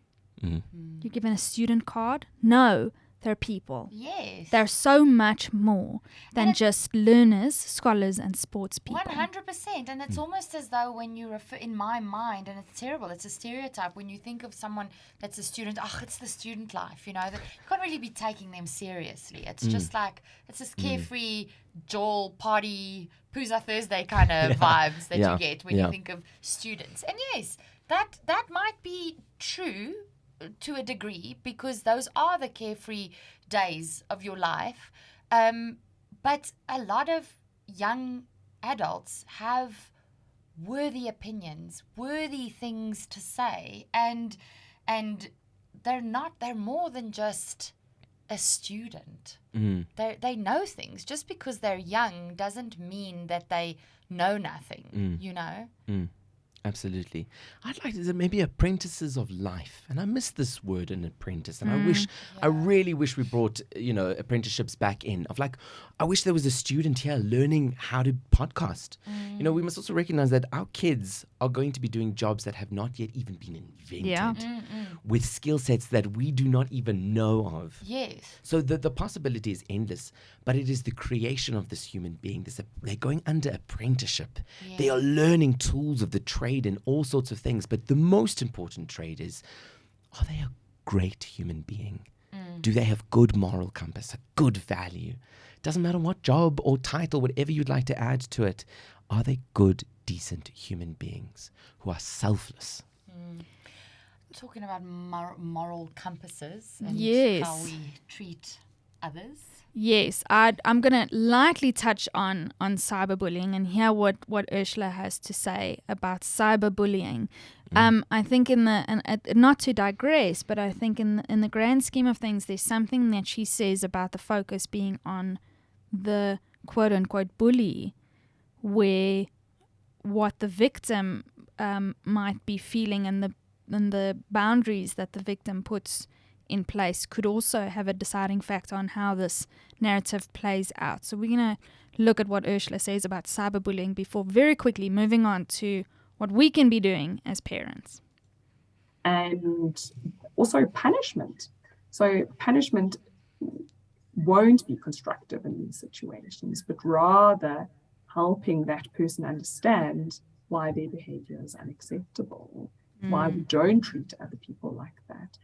You're given a student card. No, they're people. Yes. They're so much more than just learners, scholars, and sports people. 100%. And it's almost as though when you refer, in my mind, and it's terrible, it's a stereotype, when you think of someone that's a student, it's the student life, you know, that you can't really be taking them seriously. It's just like, it's this carefree, Joel, party, Pooza Thursday kind of vibes that you get when you think of students. And yes, That might be true to a degree, because those are the carefree days of your life. But a lot of young adults have worthy opinions, worthy things to say, and they're more than just a student. They know things. Just because they're young doesn't mean that they know nothing, you know? Absolutely. I'd like to say maybe apprentices of life. And I miss this word, an apprentice. And I really wish we brought, apprenticeships back in. Of like, I wish there was a student here learning how to podcast. We must also recognize that our kids are going to be doing jobs that have not yet even been invented, with skill sets that we do not even know of. Yes. So the possibility is endless, but it is the creation of this human being. They're going under apprenticeship. Yes. They are learning tools of the trade and all sorts of things. But the most important trade is, are they a great human being? Do they have good moral compass, a good value? Doesn't matter what job or title, whatever you'd like to add to it. Are they good, decent human beings who are selfless? Talking about moral compasses and how we treat others. Yes, I'm going to lightly touch on cyberbullying and hear what Ursula has to say about cyberbullying. I think not to digress, but I think in the grand scheme of things, there's something that she says about the focus being on the quote unquote bully, where what the victim might be feeling and the boundaries that the victim puts in place could also have a deciding factor on how this narrative plays out. So we're going to look at what Ursula says about cyberbullying before very quickly moving on to what we can be doing as parents. And also punishment. So punishment won't be constructive in these situations, but rather helping that person understand why their behavior is unacceptable, why we don't treat other people like that.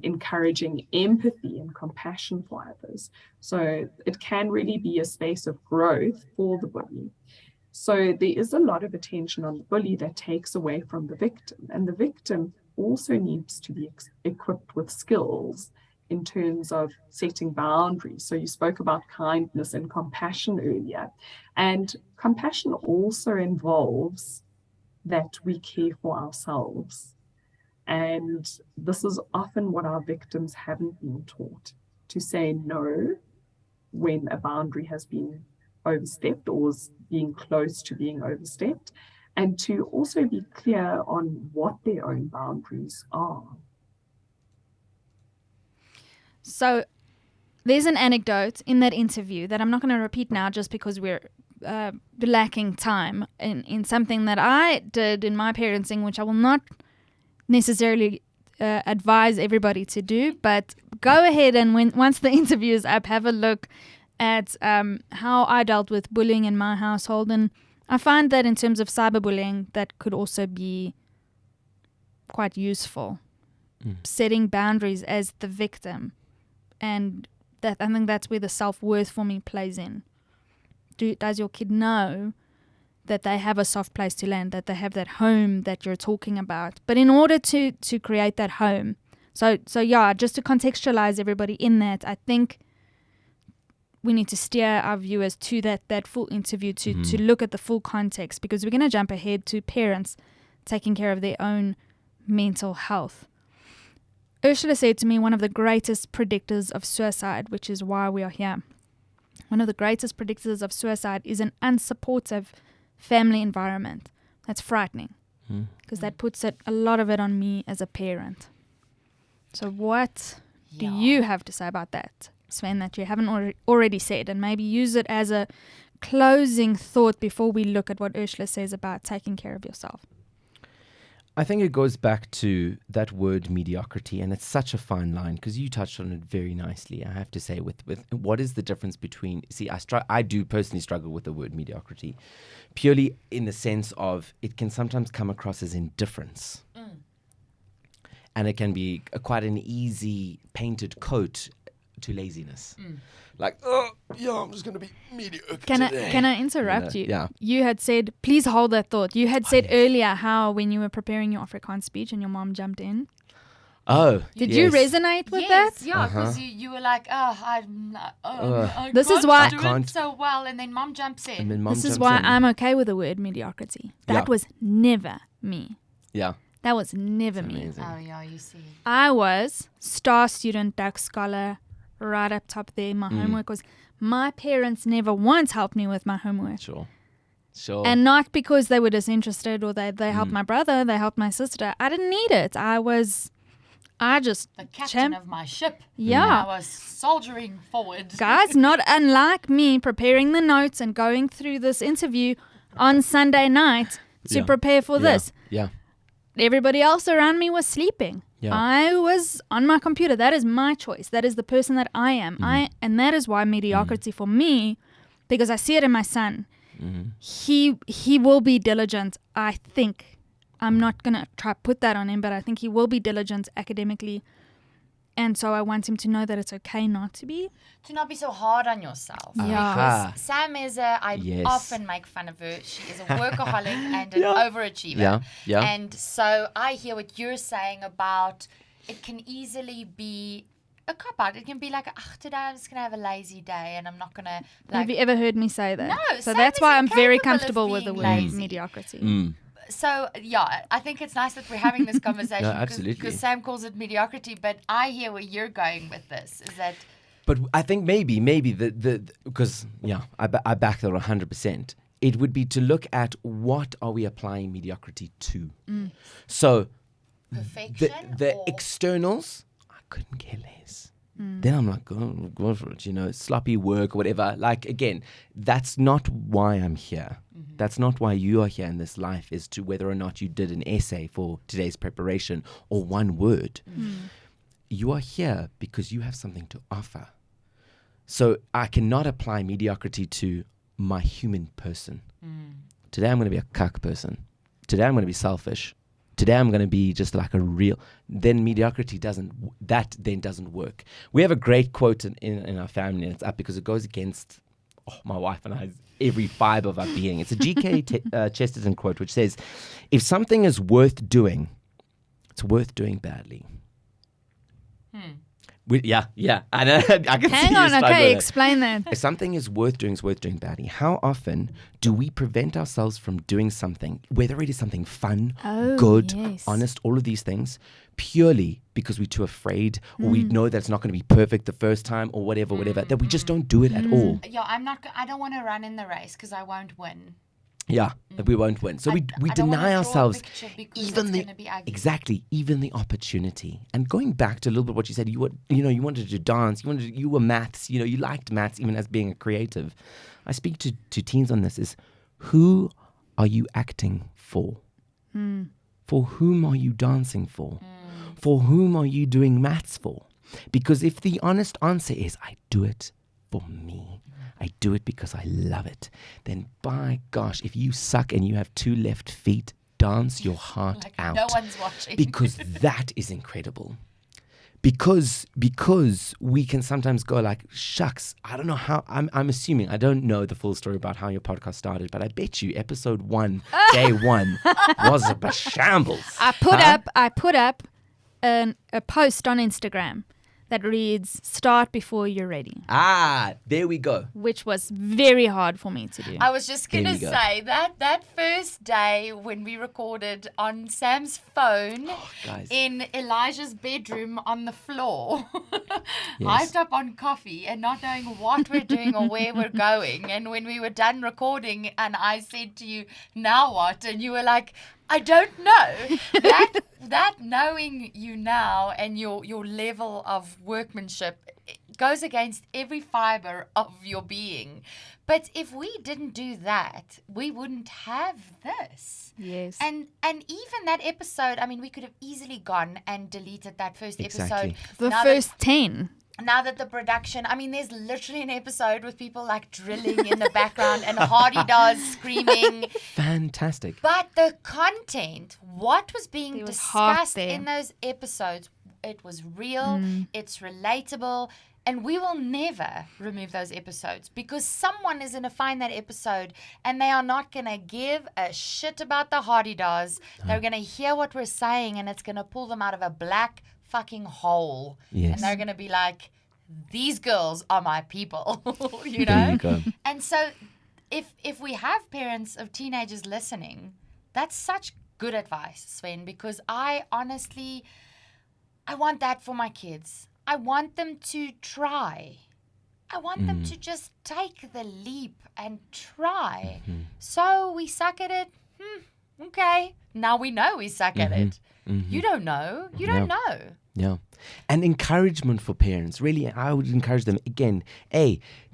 Encouraging empathy and compassion for others. So it can really be a space of growth for the bully. So there is a lot of attention on the bully that takes away from the victim. And the victim also needs to be equipped with skills in terms of setting boundaries. So you spoke about kindness and compassion earlier. And compassion also involves that we care for ourselves. And this is often what our victims haven't been taught, to say no when a boundary has been overstepped or is being close to being overstepped, and to also be clear on what their own boundaries are. So there's an anecdote in that interview that I'm not going to repeat now just because we're lacking time in something that I did in my parenting, which I will not necessarily advise everybody to do, but go ahead and once the interview is up, have a look at how I dealt with bullying in my household. And I find that in terms of cyberbullying, that could also be quite useful. Setting boundaries as the victim, and that I think that's where the self-worth for me plays in. Does your kid know that they have a soft place to land, that they have that home that you're talking about? But in order to create that home, so yeah, just to contextualize everybody in that, I think we need to steer our viewers to that full interview to look at the full context, because we're going to jump ahead to parents taking care of their own mental health. Ursula said to me, one of the greatest predictors of suicide, which is why we are here, one of the greatest predictors of suicide is an unsupportive family environment. That's frightening, because that puts a lot of it on me as a parent. So what do you have to say about that, Sven, that you haven't already said, and maybe use it as a closing thought before we look at what Ursula says about taking care of yourself? I think it goes back to that word mediocrity, and it's such a fine line, because you touched on it very nicely. I have to say, with what is the difference between, I do personally struggle with the word mediocrity, purely in the sense of it can sometimes come across as indifference. And it can be quite an easy painted coat to laziness. Like, oh, yeah, I'm just going to be mediocre Can today. I interrupt you? Yeah. You had said, please hold that thought. You had said earlier how when you were preparing your Afrikaans speech and your mom jumped in. Oh, Did you resonate with that? Yeah, because you were like, I This is can't why- do I can't. it so well, and then mom jumps in. And then mom This is jumps why in. I'm okay with the word mediocrity. That Yeah. was never me. Yeah. That was never me. Amazing. Oh yeah, you see. I was star student, duck scholar, right up top there. My homework was, my parents never once helped me with my homework. Sure. And not because they were disinterested or they helped my brother, they helped my sister. I didn't need it. I just, The captain of my ship. Yeah. I was soldiering forward. guys, not unlike me preparing the notes and going through this interview on Sunday night to Yeah. prepare for this. Yeah. Everybody else around me was sleeping. Yeah. I was on my computer. That is my choice. That is the person that I am. And that is why mediocrity for me, because I see it in my son. He will be diligent, I think. I'm not going to try put that on him, but I think he will be diligent academically. And so I want him to know that it's okay not to be. To not be so hard on yourself. Yeah. Because Sam is I often make fun of her. She is a workaholic and an overachiever. Yeah. Yeah. And so I hear what you're saying about it can easily be a cop-out. It can be like, today I'm just going to have a lazy day and I'm not going to Have you ever heard me say that? No, So Sam that's is why I'm very incapable of comfortable with the being word lazy. mediocrity. So, yeah, I think it's nice that we're having this conversation. No, absolutely. Because Sam calls it mediocrity, but I hear where you're going with this, is that... But I think maybe because I back that 100%. It would be to look at what are we applying mediocrity to. So Perfection the or- externals, I couldn't care less. Then I'm like, go for it, sloppy work or whatever. Like, again, that's not why I'm here. That's not why you are here in this life, is to whether or not you did an essay for today's preparation or one word. You are here because you have something to offer. So I cannot apply mediocrity to my human person. Today I'm going to be a cuck person. Today I'm going to be selfish. Today I'm going to be just like a real... Then mediocrity doesn't work. We have a great quote in our family, and it's up because it goes against my wife and I's every fibre of our being. It's a G.K. Chesterton quote, which says, if something is worth doing, it's worth doing badly. Yeah. I know. I can see Hang you on, struggle okay, there. explain that. If something is worth doing badly. How often do we prevent ourselves from doing something, whether it is something fun, good, yes. honest, all of these things, purely because we're too afraid or we know that it's not going to be perfect the first time or whatever, that we just don't do it at all. Yeah, I don't want to run in the race because I won't win. Yeah, that we won't win. So we I don't wanna deny draw a ourselves picture because even it's the gonna be ugly. exactly even the opportunity. And going back to a little bit what you said, you wanted to dance, you were maths, you liked maths even as being a creative. I speak to teens on this: is who are you acting for? For whom are you dancing for? For whom are you doing maths for? Because if the honest answer is I do it for me, I do it because I love it, then by gosh, if you suck and you have two left feet, dance your heart out. No one's watching. Because that is incredible. Because we can sometimes go like, shucks, I don't know how, I'm assuming, I don't know the full story about how your podcast started, but I bet you episode 1, day 1, was a shambles. I put up a post on Instagram that reads, start before you're ready, There we go. which was very hard for me to do. I was just going There to you go. say that first day when we recorded on Sam's phone Guys. in Elijah's bedroom on the floor, Yes. hyped up on coffee and not knowing what we're doing or where we're going. And when we were done recording and I said to you, now what? And you were like, I don't know. That knowing you now and your level of workmanship goes against every fiber of your being. But if we didn't do that, we wouldn't have this. Yes. And even that episode, I mean, we could have easily gone and deleted that first Exactly. episode. The Now first 10. Now that the production, I mean, there's literally an episode with people like drilling in the background and Hardy does screaming. Fantastic. But the content, what was being There was heart discussed there. in those episodes, it was real, it's relatable, And we will never remove those episodes because someone is going to find that episode and they are not going to give a shit about the hardy-das. They're going to hear what we're saying and it's going to pull them out of a black fucking hole. Yes. And they're going to be like, these girls are my people, you There know? you go. And so if we have parents of teenagers listening, that's such good advice, Sven, because I want that for my kids. I want them to try. I want them to just take the leap and try. So we suck at it. Okay. Now we know we suck at it. You don't know. You don't know. Yeah. And encouragement for parents. Really, I would encourage them, again,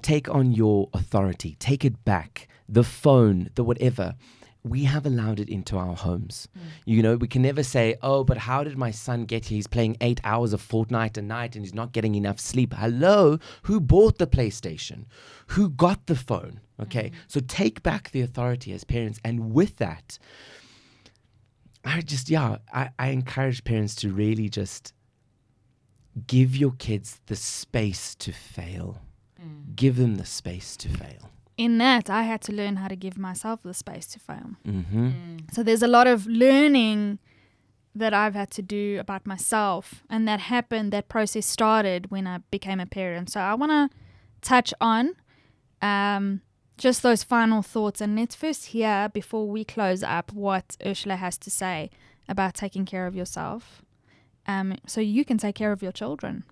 take on your authority. Take it back. The phone, the whatever. We have allowed it into our homes. You know, we can never say, oh, but how did my son get here? He's playing 8 hours of Fortnite a night and he's not getting enough sleep. Hello? Who bought the PlayStation? Who got the phone? Okay. So take back the authority as parents. And with that, I encourage parents to really just give your kids the space to fail. Give them the space to fail. In that, I had to learn how to give myself the space to fail. So there's a lot of learning that I've had to do about myself. And that process started when I became a parent. So I want to touch on just those final thoughts. And let's first hear, before we close up, what Ursula has to say about taking care of yourself. So you can take care of your children.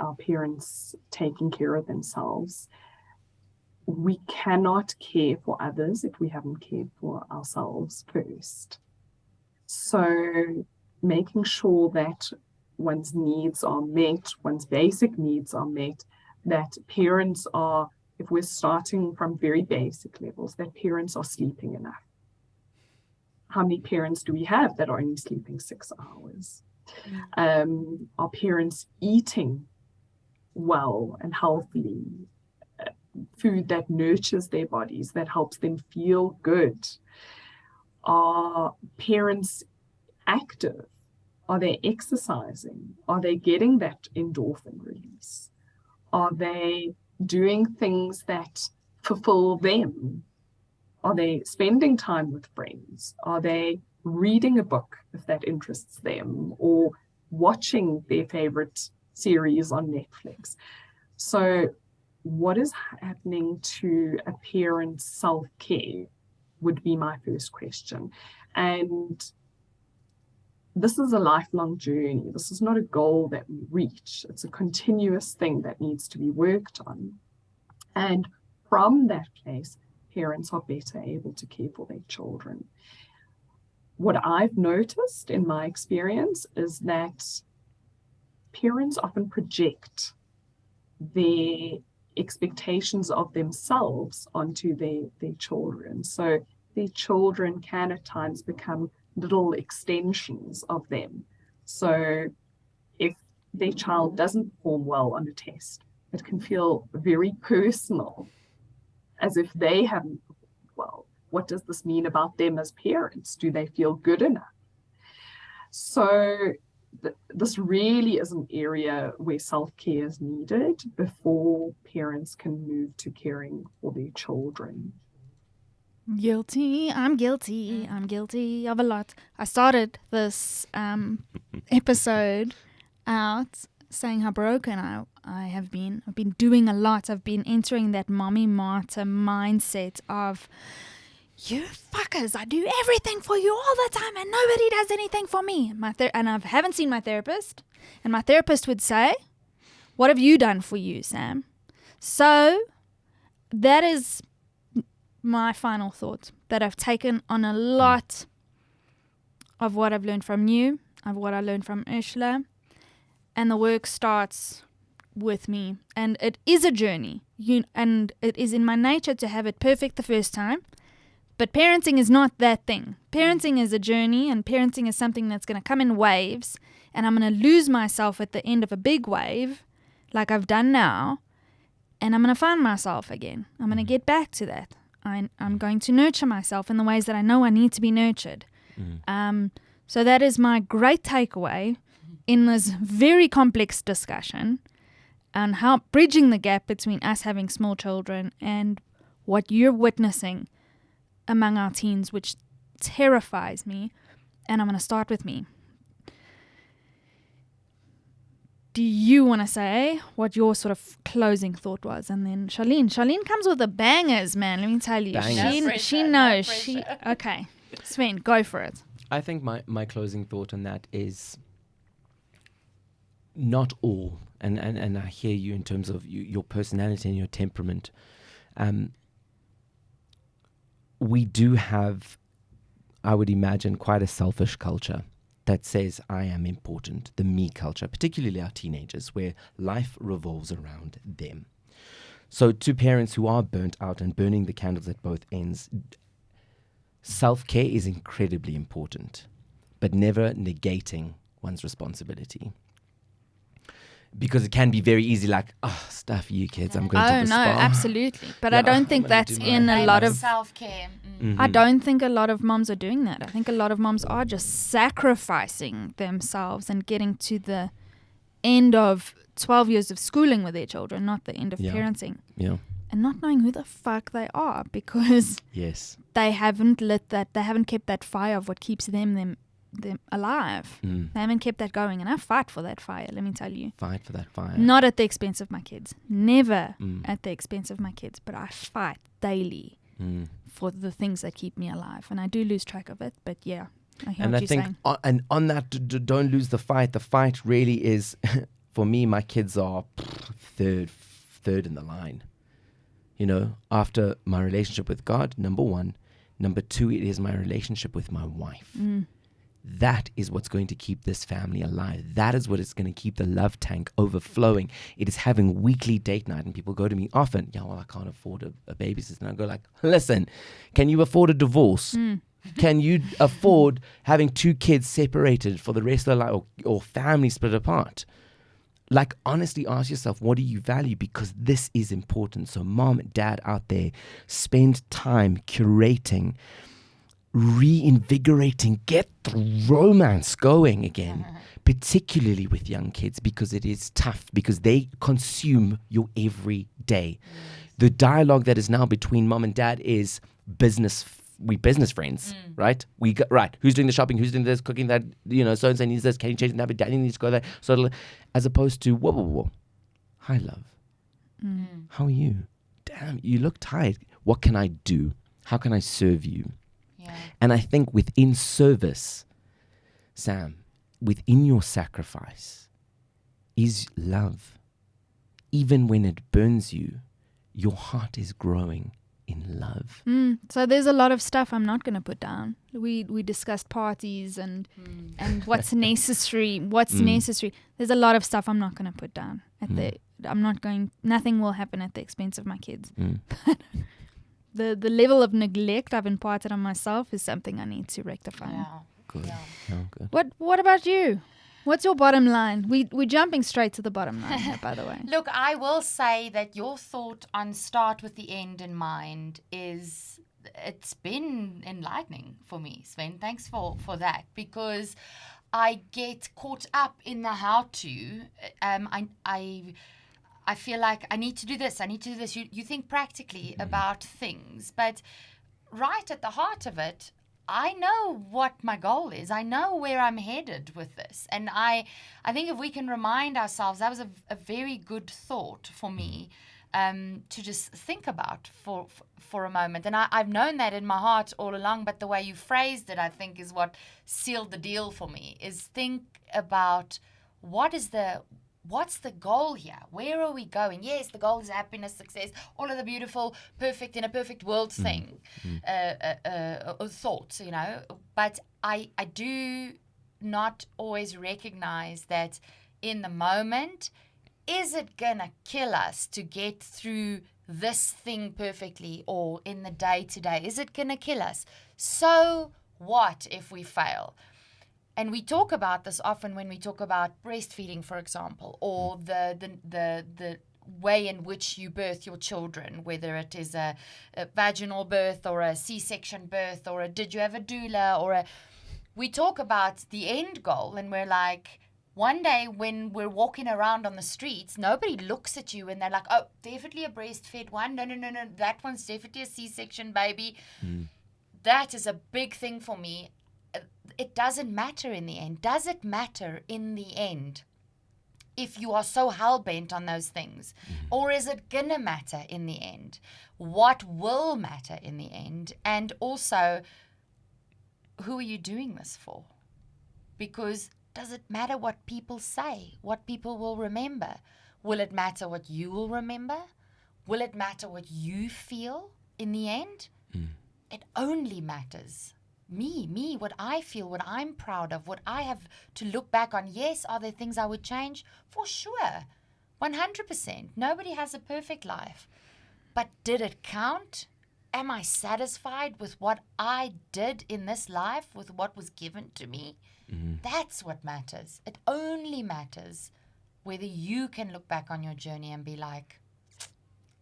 Our parents taking care of themselves. We cannot care for others if we haven't cared for ourselves first. So making sure that one's needs are met, one's basic needs are met, that parents are, if we're starting from very basic levels, that parents are sleeping enough. How many parents do we have that are only sleeping 6 hours? Are parents eating well and healthily, food that nurtures their bodies, that helps them feel good? Are parents active? Are they exercising? Are they getting that endorphin release? Are they doing things that fulfill them? Are they spending time with friends? Are they reading a book if that interests them, or watching their favorite series on Netflix? So what is happening to a parent's self-care would be my first question. And this is a lifelong journey. This is not a goal that we reach. It's a continuous thing that needs to be worked on. And from that place, parents are better able to care for their children. What I've noticed in my experience is that parents often project their expectations of themselves onto their children. So their children can at times become little extensions of them. So if their child doesn't perform well on a test, it can feel very personal, as if they haven't performed well. What does this mean about them as parents? Do they feel good enough? So this really is an area where self-care is needed before parents can move to caring for their children. Guilty. I'm guilty of a lot. I started this episode out saying how broken I have been. I've been doing a lot. I've been entering that mommy martyr mindset of, you fuckers, I do everything for you all the time and nobody does anything for me. And I haven't seen my therapist. And my therapist would say, what have you done for you, Sam? So that is my final thought, that I've taken on a lot of what I've learned from you, of what I learned from Ursula, and the work starts with me. And it is a journey, and it is in my nature to have it perfect the first time. But parenting is not that thing. Parenting is a journey, and parenting is something that's going to come in waves, and I'm going to lose myself at the end of a big wave, like I've done now, and I'm going to find myself again. I'm going to get back to that. I'm going to nurture myself in the ways that I know I need to be nurtured. So that is my great takeaway. in this very complex discussion on how bridging the gap between us having small children and what you're witnessing among our teens, which terrifies me. And I'm going to start with me. Do you want to say what your sort of closing thought was? And then Charlene comes with the bangers, man. Let me tell you. Bangers. She knows. Okay. Sven, go for it. I think my closing thought on that is not all, and I hear you in terms of your personality and your temperament. We do have, I would imagine, quite a selfish culture that says I am important, the me culture, particularly our teenagers, where life revolves around them. So to parents who are burnt out and burning the candles at both ends, self-care is incredibly important, but never negating one's responsibility. Because it can be very easy, like, stuff you kids, I'm going to the spa. Oh, no, absolutely. But I don't think that's in a lot of... self-care. I don't think a lot of moms are doing that. I think a lot of moms are just sacrificing themselves and getting to the end of 12 years of schooling with their children, not the end of parenting. Yeah. And not knowing who the fuck they are, because Yes. they haven't kept that fire of what keeps them alive. They haven't kept that going, and I fight for that fire, let me tell you. Fight for that fire. Not at the expense of my kids. Never at the expense of my kids, but I fight daily for the things that keep me alive, and I do lose track of it, but yeah, I hear what you're saying. And on that, don't lose the fight. The fight really is, for me, my kids are third in the line. You know, after my relationship with God, number one. Number two, it is my relationship with my wife. That is what's going to keep this family alive. That is what is going to keep the love tank overflowing. It is having weekly date night, and people go to me often, I can't afford a babysitter. And I go like, listen, can you afford a divorce? Can you afford having 2 kids separated for the rest of their life, or family split apart? Like, honestly ask yourself, what do you value? Because this is important. So mom and dad out there, spend time curating, reinvigorating, get the romance going again, particularly with young kids, because it is tough, because they consume your every day. The dialogue that is now between mom and dad is business friends, right? Who's doing the shopping? Who's doing this, cooking that? So-and-so needs this. Can you change that? Daddy needs to go there. So, as opposed to, whoa. Hi, love. How are you? Damn, you look tired. What can I do? How can I serve you? Yeah. And I think within service, Sam, within your sacrifice is love. Even when it burns you, your heart is growing in love. So there's a lot of stuff I'm not going to put down. We discussed parties and what's necessary. There's a lot of stuff I'm not going to put down. Nothing will happen at the expense of my kids. But the level of neglect I've imparted on myself is something I need to rectify. Yeah. Good. Yeah. Oh, good. What about you? What's your bottom line? We're jumping straight to the bottom line here, by the way. Look, I will say that your thought on start with the end in mind it's been enlightening for me, Sven. Thanks for that, because I get caught up in the how-to. I feel like I need to do this. You think practically about things, but right at the heart of it, I know what my goal is. I know where I'm headed with this. And I think if we can remind ourselves, that was a very good thought for me to just think about for a moment. And I've known that in my heart all along, but the way you phrased it, I think, is what sealed the deal for me, is think about what's the goal here? Where are we going? Yes, the goal is happiness, success, all of the beautiful, perfect, in a perfect world thing, thoughts, But I do not always recognize that in the moment, is it going to kill us to get through this thing perfectly, or in the day-to-day? Is it going to kill us? So what if we fail? And we talk about this often when we talk about breastfeeding, for example, or the way in which you birth your children, whether it is a vaginal birth or a C-section birth or did you have a doula we talk about the end goal, and we're like, One day when we're walking around on the streets, nobody looks at you and they're like, oh, definitely a breastfed one. No, that one's definitely a C-section baby. That is a big thing for me. It doesn't matter in the end. Does it matter in the end if you are so hell-bent on those things? Or is it gonna matter in the end? What will matter in the end? And also, who are you doing this for? Because does it matter what people say? What people will remember? Will it matter what you will remember? Will it matter what you feel in the end? It only matters me, what I feel, what I'm proud of, what I have to look back on. Yes, are there things I would change? For sure. 100%. Nobody has a perfect life. But did it count? Am I satisfied with what I did in this life, with what was given to me? That's what matters. It only matters whether you can look back on your journey and be like,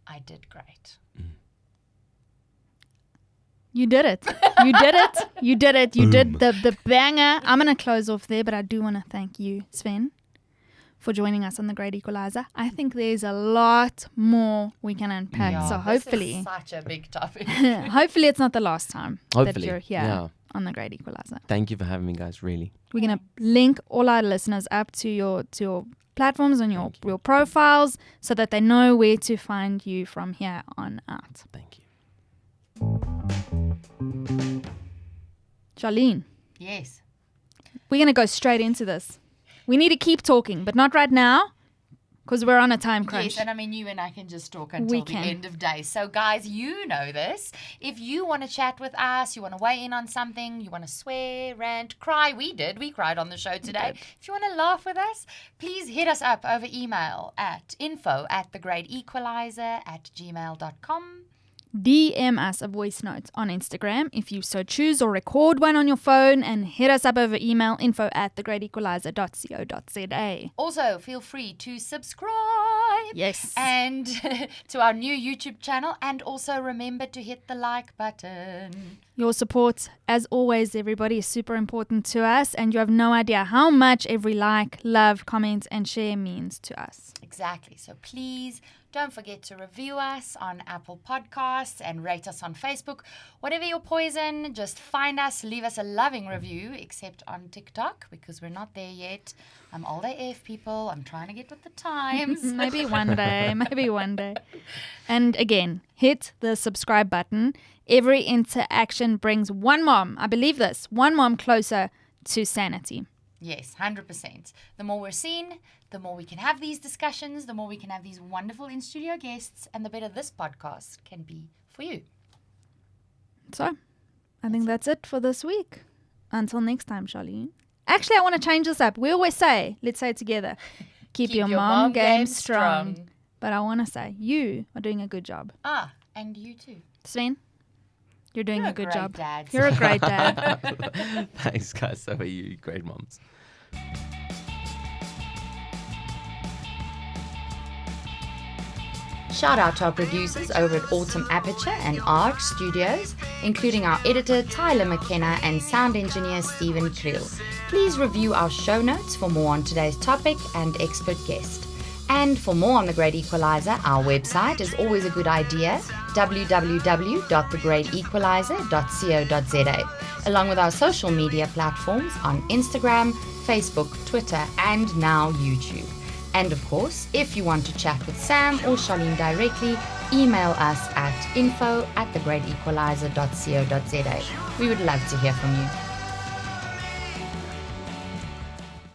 I did great. You did it. You did it. You did it. You did the banger. I'm going to close off there, but I do want to thank you, Sven, for joining us on The Great Equalizer. I think there's a lot more we can unpack. So hopefully, this is such a big topic. hopefully it's not the last time that Hopefully, you're here yeah. on The Great Equalizer. Thank you for having me, guys, really. We're going to link all our listeners up to your platforms and your profiles so that they know where to find you from here on out. Thank you. Charlene, Yes. we're going to go straight into this. We need to keep talking, but not right now because we're on a time crunch. Yes, and I mean, you and I can just talk until the end of days. So, guys, you know this. If you want to chat with us, you want to weigh in on something, you want to swear, rant, cry, we did. We cried on the show today. If you want to laugh with us, please hit us up over email at info@thegreatequalizer@gmail.com. DM us a voice note on Instagram if you so choose, or record one on your phone and hit us up over email, info@thegreatequalizer.co.za. Also, feel free to subscribe. Yes. And to our new YouTube channel. And also remember to hit the like button. Your support, as always, everybody, is super important to us, and you have no idea how much every like, love, comment, and share means to us. Exactly. So please don't forget to review us on Apple Podcasts and rate us on Facebook. Whatever your poison, just find us, leave us a loving review, except on TikTok, because we're not there yet. I'm old AF, people. I'm trying to get with the times. Maybe one day. And again, hit the subscribe button. Every interaction brings one mom, I believe this, one mom closer to sanity. Yes, 100%. The more we're seen, the more we can have these discussions, the more we can have these wonderful in-studio guests, and the better this podcast can be for you. So, I think that's it for this week. Until next time, Charlene. Actually, I want to change this up. We always say, let's say it together, keep your mom game strong. But I want to say, you are doing a good job. Ah, and you too. Sven, you're doing a good job. Dad. You're a great dad. Thanks, guys. So are you. Great moms. Shout out to our producers over at Autumn Aperture and Arch Studios, including our editor Tyler McKenna and sound engineer Stephen Creel. Please review our show notes for more on today's topic and expert guest. And for more on The Great Equalizer, our website is always a good idea, www.thegreatequalizer.co.za, along with our social media platforms on Instagram, Facebook, Twitter, and now YouTube. And of course, if you want to chat with Sam or Charlene directly, email us at info@thegreatequalizer.co.za. We would love to hear from you.